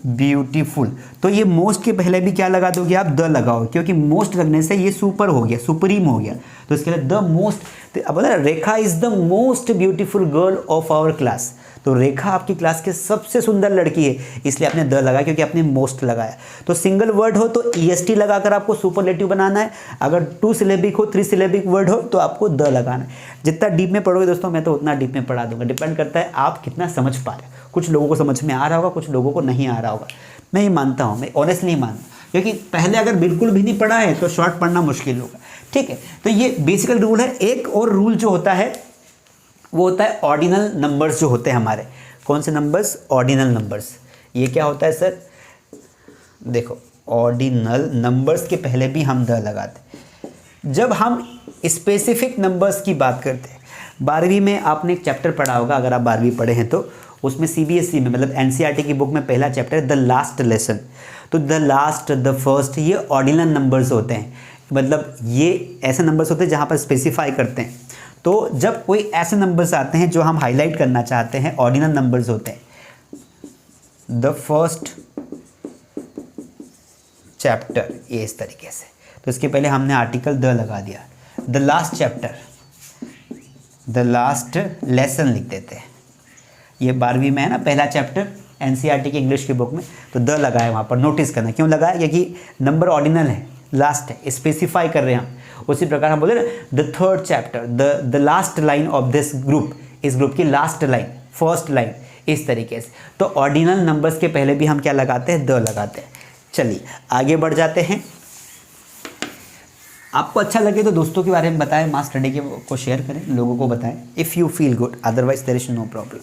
ब्यूटीफुल, तो ये मोस्ट के पहले भी क्या लगा दोगे आप, द लगाओ, क्योंकि मोस्ट लगने से ये सुपर हो गया, सुप्रीम हो गया, तो इसके लिए द मोस्ट। अब Rekha is the most beautiful girl of our class, तो रेखा आपकी क्लास की सबसे सुंदर लड़की है, इसलिए आपने द लगाया क्योंकि आपने मोस्ट लगाया। तो सिंगल वर्ड हो तो EST लगाकर आपको सुपरलेटिव बनाना है, अगर 2 सिलेबिक हो, 3 सिलेबिक वर्ड हो तो आपको द लगाना है। जितना डीप में पढ़ोगे दोस्तों, मैं तो उतना डीप में पढ़ा दूंगा, डिपेंड करता है आप कितना समझ पा रहे हो। कुछ लोगों को समझ में आ रहा होगा, कुछ लोगों को नहीं आ रहा होगा, मैं ये मानता हूँ, मैं ऑनेस्टली मानता हूँ, क्योंकि पहले अगर बिल्कुल भी नहीं पढ़ा है तो शॉर्ट पढ़ना मुश्किल होगा, ठीक है। तो ये बेसिकल रूल है। एक और रूल जो होता है वो होता है ऑर्डिनल नंबर्स जो होते हैं हमारे। कौन से नंबर्स? Ordinal numbers. ये क्या होता है सर? देखो, ऑर्डिनल नंबर्स के पहले भी हम द लगाते। जब हम स्पेसिफिक नंबर्स की बात करते हैं, 12वीं में आपने एक चैप्टर पढ़ा होगा, अगर आप 12वीं पढ़े हैं तो उसमें CBSE में, मतलब NCERT की बुक में पहला चैप्टर है द लास्ट लेसन। तो द लास्ट, द फर्स्ट, ये ऑर्डिनल नंबर्स होते हैं, मतलब ये ऐसे नंबर्स होते हैं जहाँ पर स्पेसिफाई करते हैं। तो जब कोई ऐसे नंबर्स आते हैं जो हम हाईलाइट करना चाहते हैं, ऑर्डिनल नंबर्स होते हैं। द फर्स्ट चैप्टर, ये इस तरीके से, तो इसके पहले हमने आर्टिकल द लगा दिया। The last chapter, the last lesson लिख देते हैं। ये 12वीं में है ना, पहला चैप्टर NCERT की इंग्लिश की बुक में, तो द लगाया वहाँ पर। नोटिस करना क्यों लगाया, क्योंकि नंबर ऑर्डिनल है, लास्ट है, स्पेसिफाई कर रहे हैं हम। उसी प्रकार हम बोले ना, the third chapter, the last line of this group, इस ग्रुप की लास्ट लाइन, फर्स्ट लाइन, इस तरीके से। तो ऑर्डिनल नंबर्स के पहले भी हम क्या लगाते हैं, द लगाते हैं। चलिए आगे बढ़ जाते हैं। आपको अच्छा लगे तो दोस्तों के बारे में बताएं, मास स्टडी के को शेयर करें, लोगों को बताएं, if you feel good, otherwise there is no problem.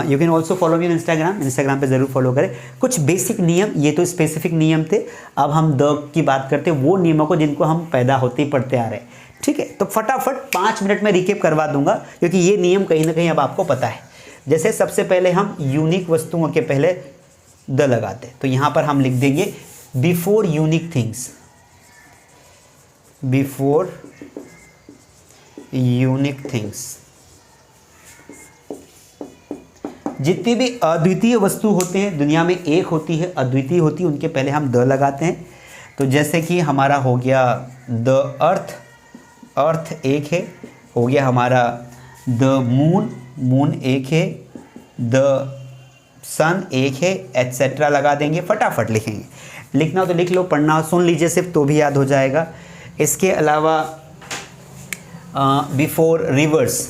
You can also follow me on Instagram पे ज़रूर फॉलो करें। कुछ बेसिक नियम, ये तो स्पेसिफिक नियम थे, अब हम द की बात करते हैं, वो नियमों को जिनको हम पैदा होते ही पढ़ते आ रहे हैं, ठीक है। तो फटाफट 5 मिनट में रिकेप करवा दूंगा, क्योंकि ये नियम कहीं ना कहीं अब आपको पता है। जैसे सबसे पहले हम यूनिक वस्तुओं के पहले द लगाते हैं, तो यहाँ पर हम लिख देंगे before unique things, before unique things. जितनी भी अद्वितीय वस्तु होते हैं दुनिया में, एक होती है, अद्वितीय होती है, उनके पहले हम द लगाते हैं। तो जैसे कि हमारा हो गया द अर्थ, अर्थ एक है, हो गया हमारा द मून, मून एक है, द सन एक है, एटसेट्रा लगा देंगे, फटाफट लिखेंगे। लिखना हो तो लिख लो, पढ़ना हो सुन लीजिए सिर्फ, तो भी याद हो जाएगा। इसके अलावा बिफोर रिवर्स,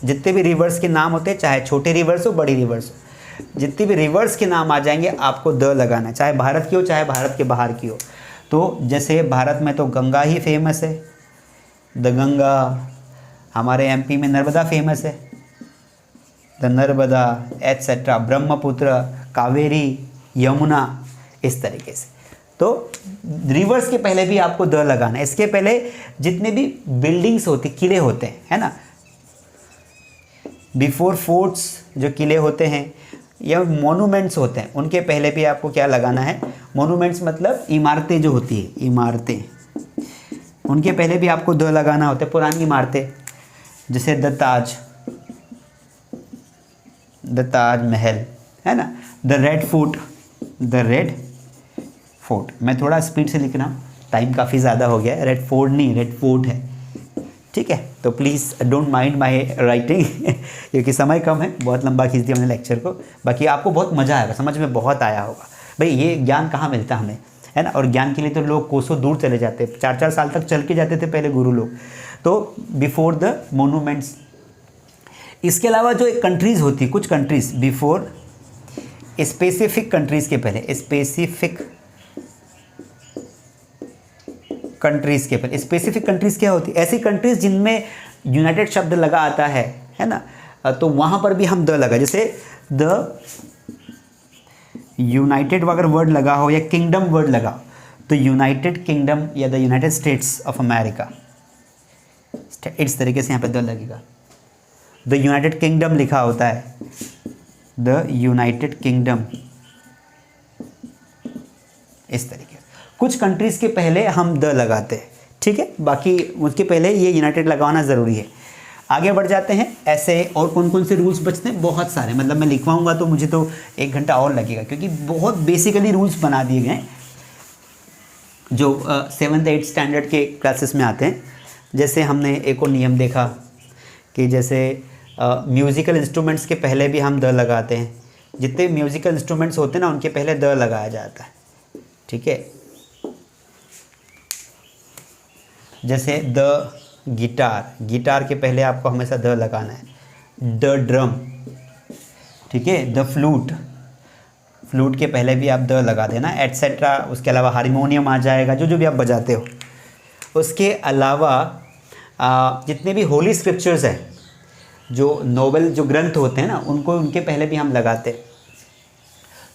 जितने भी रिवर्स के नाम होते हैं, चाहे छोटे रिवर्स हो बड़ी रिवर्स हो, जितने भी रिवर्स के नाम आ जाएंगे आपको द लगाना है, चाहे भारत की हो चाहे भारत के बाहर की हो। तो जैसे भारत में तो गंगा ही फेमस है, द गंगा। हमारे एमपी में नर्मदा फेमस है, द नर्मदा एटसेट्रा, ब्रह्मपुत्र, कावेरी, यमुना, इस तरीके से। तो रिवर्स के पहले भी आपको द लगाना है। इसके पहले जितने भी बिल्डिंग्स होते, किले होते हैं, है ना, बिफोर फोर्ट्स जो किले होते हैं या मोनूमेंट्स होते हैं, उनके पहले भी आपको क्या लगाना है, मोनूमेंट्स मतलब इमारतें जो होती है, इमारतें, उनके पहले भी आपको द लगाना होता है। पुरानी इमारतें जैसे द ताज महल, है ना, the red fort, the red fort. मैं थोड़ा स्पीड से लिख रहा हूँ, टाइम काफ़ी ज़्यादा हो गया है, रेड फोर्ट नहीं रेड फोर्ट है, ठीक है। तो please don't mind my writing क्योंकि समय कम है, बहुत लंबा खींच दिया मैंने लेक्चर को। बाकी आपको बहुत मज़ा आएगा, समझ में बहुत आया होगा। भाई ये ज्ञान कहाँ मिलता हमें, है ना, और ज्ञान के लिए तो लोग कोसों दूर चले जाते, 4-4 साल तक चल के जाते थे पहले गुरु लोग। तो बिफोर द मोनूमेंट्स। इसके अलावा जो एक कंट्रीज़ होती है, कुछ कंट्रीज़ बिफोर स्पेसिफिक कंट्रीज़ के पहले, स्पेसिफिक कंट्रीज़ के पहले, स्पेसिफिक कंट्रीज़ क्या होती है, ऐसी कंट्रीज़ जिनमें यूनाइटेड शब्द लगा आता है ना, तो वहाँ पर भी हम द लगा, जैसे द यूनाइटेड अगर वर्ड लगा हो या किंगडम वर्ड लगा तो यूनाइटेड किंगडम या the United states of America, इस तरीके से यहाँ पे द लगेगा। द यूनाइटेड किंगडम लिखा होता है, द यूनाइटेड किंगडम, इस तरीके से। कुछ कंट्रीज़ के पहले हम द लगाते हैं, ठीक है, बाकी उसके पहले ये यूनाइटेड लगाना ज़रूरी है। आगे बढ़ जाते हैं। ऐसे और कौन कौन से रूल्स बचते हैं, बहुत सारे, मतलब मैं लिखवाऊंगा तो मुझे तो 1 घंटा और लगेगा, क्योंकि बहुत बेसिकली रूल्स बना दिए गए जो 7th 8th स्टैंडर्ड के क्लासेस में आते हैं। जैसे हमने एक और नियम देखा कि जैसे म्यूज़िकल इंस्ट्रूमेंट्स के पहले भी हम द लगाते हैं, जितने म्यूज़िकल इंस्ट्रूमेंट्स होते हैं ना उनके पहले द लगाया जाता है, ठीक है। जैसे द गिटार, गिटार के पहले आपको हमेशा द लगाना है। द ड्रम, ठीक है, द फ्लूट, फ्लूट के पहले भी आप द लगा देना, एटसेट्रा। उसके अलावा हारमोनियम आ जाएगा, जो भी आप बजाते हो। उसके अलावा जितने भी होली स्क्रिप्चर्स हैं, जो नोवेल जो ग्रंथ होते हैं ना, उनको उनके पहले भी हम लगाते हैं।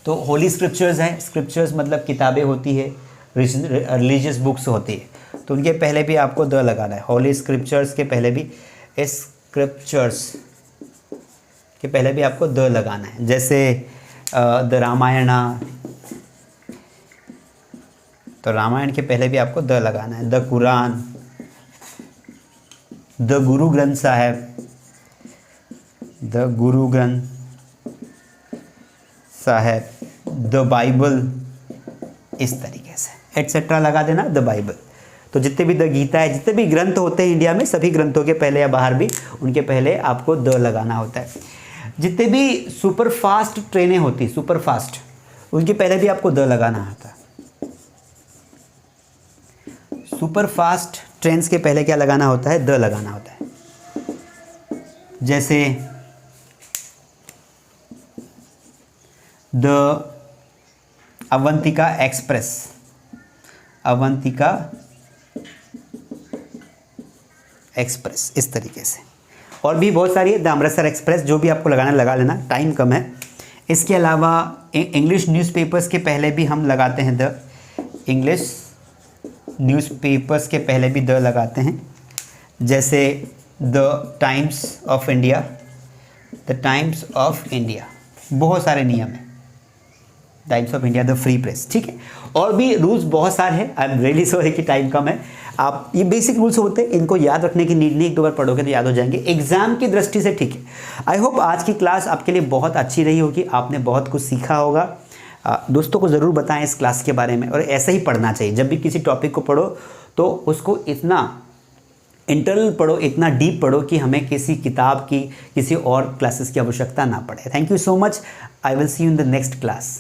तो होली स्क्रिप्चर्स हैं, स्क्रिप्चर्स मतलब किताबें होती है, रिलीजियस बुक्स होती है, तो उनके पहले भी आपको द लगाना है। होली स्क्रिप्चर्स के पहले भी, स्क्रिप्चर्स के पहले भी आपको द लगाना है। जैसे द रामायणा, तो रामायण के पहले भी आपको द लगाना है। The Quran, the Guru Granth साहब, द गुरु ग्रंथ साहब, द बाइबल, इस तरीके से एटसेट्रा लगा देना, द बाइबल। तो जितने भी द गीता है, जितने भी ग्रंथ होते हैं इंडिया में, सभी ग्रंथों के पहले या बाहर भी उनके पहले आपको द लगाना होता है। जितने भी सुपर फास्ट ट्रेनें होती, सुपर फास्ट, उनके पहले भी आपको द लगाना होता है। सुपर फास्ट ट्रेन्स के पहले क्या लगाना होता है, द लगाना होता है। जैसे the Avantika express, Avantika express, इस तरीके से। और भी बहुत सारी है, द अमृतसर एक्सप्रेस, जो भी आपको लगाना लगा लेना, टाइम कम है। इसके अलावा इंग्लिश न्यूज़पेपर्स के पहले भी हम लगाते हैं द, इंग्लिश न्यूज़पेपर्स के पहले भी द लगाते हैं। जैसे the times of India, the times of India, बहुत सारे नियम हैं। Times of India, the free press, ठीक है। और भी रूल्स बहुत सारे हैं, आई एम रियली सॉरी कि टाइम कम है। आप ये बेसिक रूल्स होते हैं, इनको याद रखने की नीड नहीं, 1-2 बार पढ़ोगे तो याद हो जाएंगे एग्जाम की दृष्टि से, ठीक है। आई होप आज की क्लास आपके लिए बहुत अच्छी रही होगी, आपने बहुत कुछ सीखा होगा। दोस्तों को ज़रूर बताएं इस क्लास के बारे में, और ऐसा ही पढ़ना चाहिए। जब भी किसी टॉपिक को पढ़ो तो उसको इतना इंटरनल पढ़ो, इतना डीप पढ़ो कि हमें किसी किताब की, किसी और क्लासेस की आवश्यकता ना पड़े। Thank you so much. I will see you in the next class.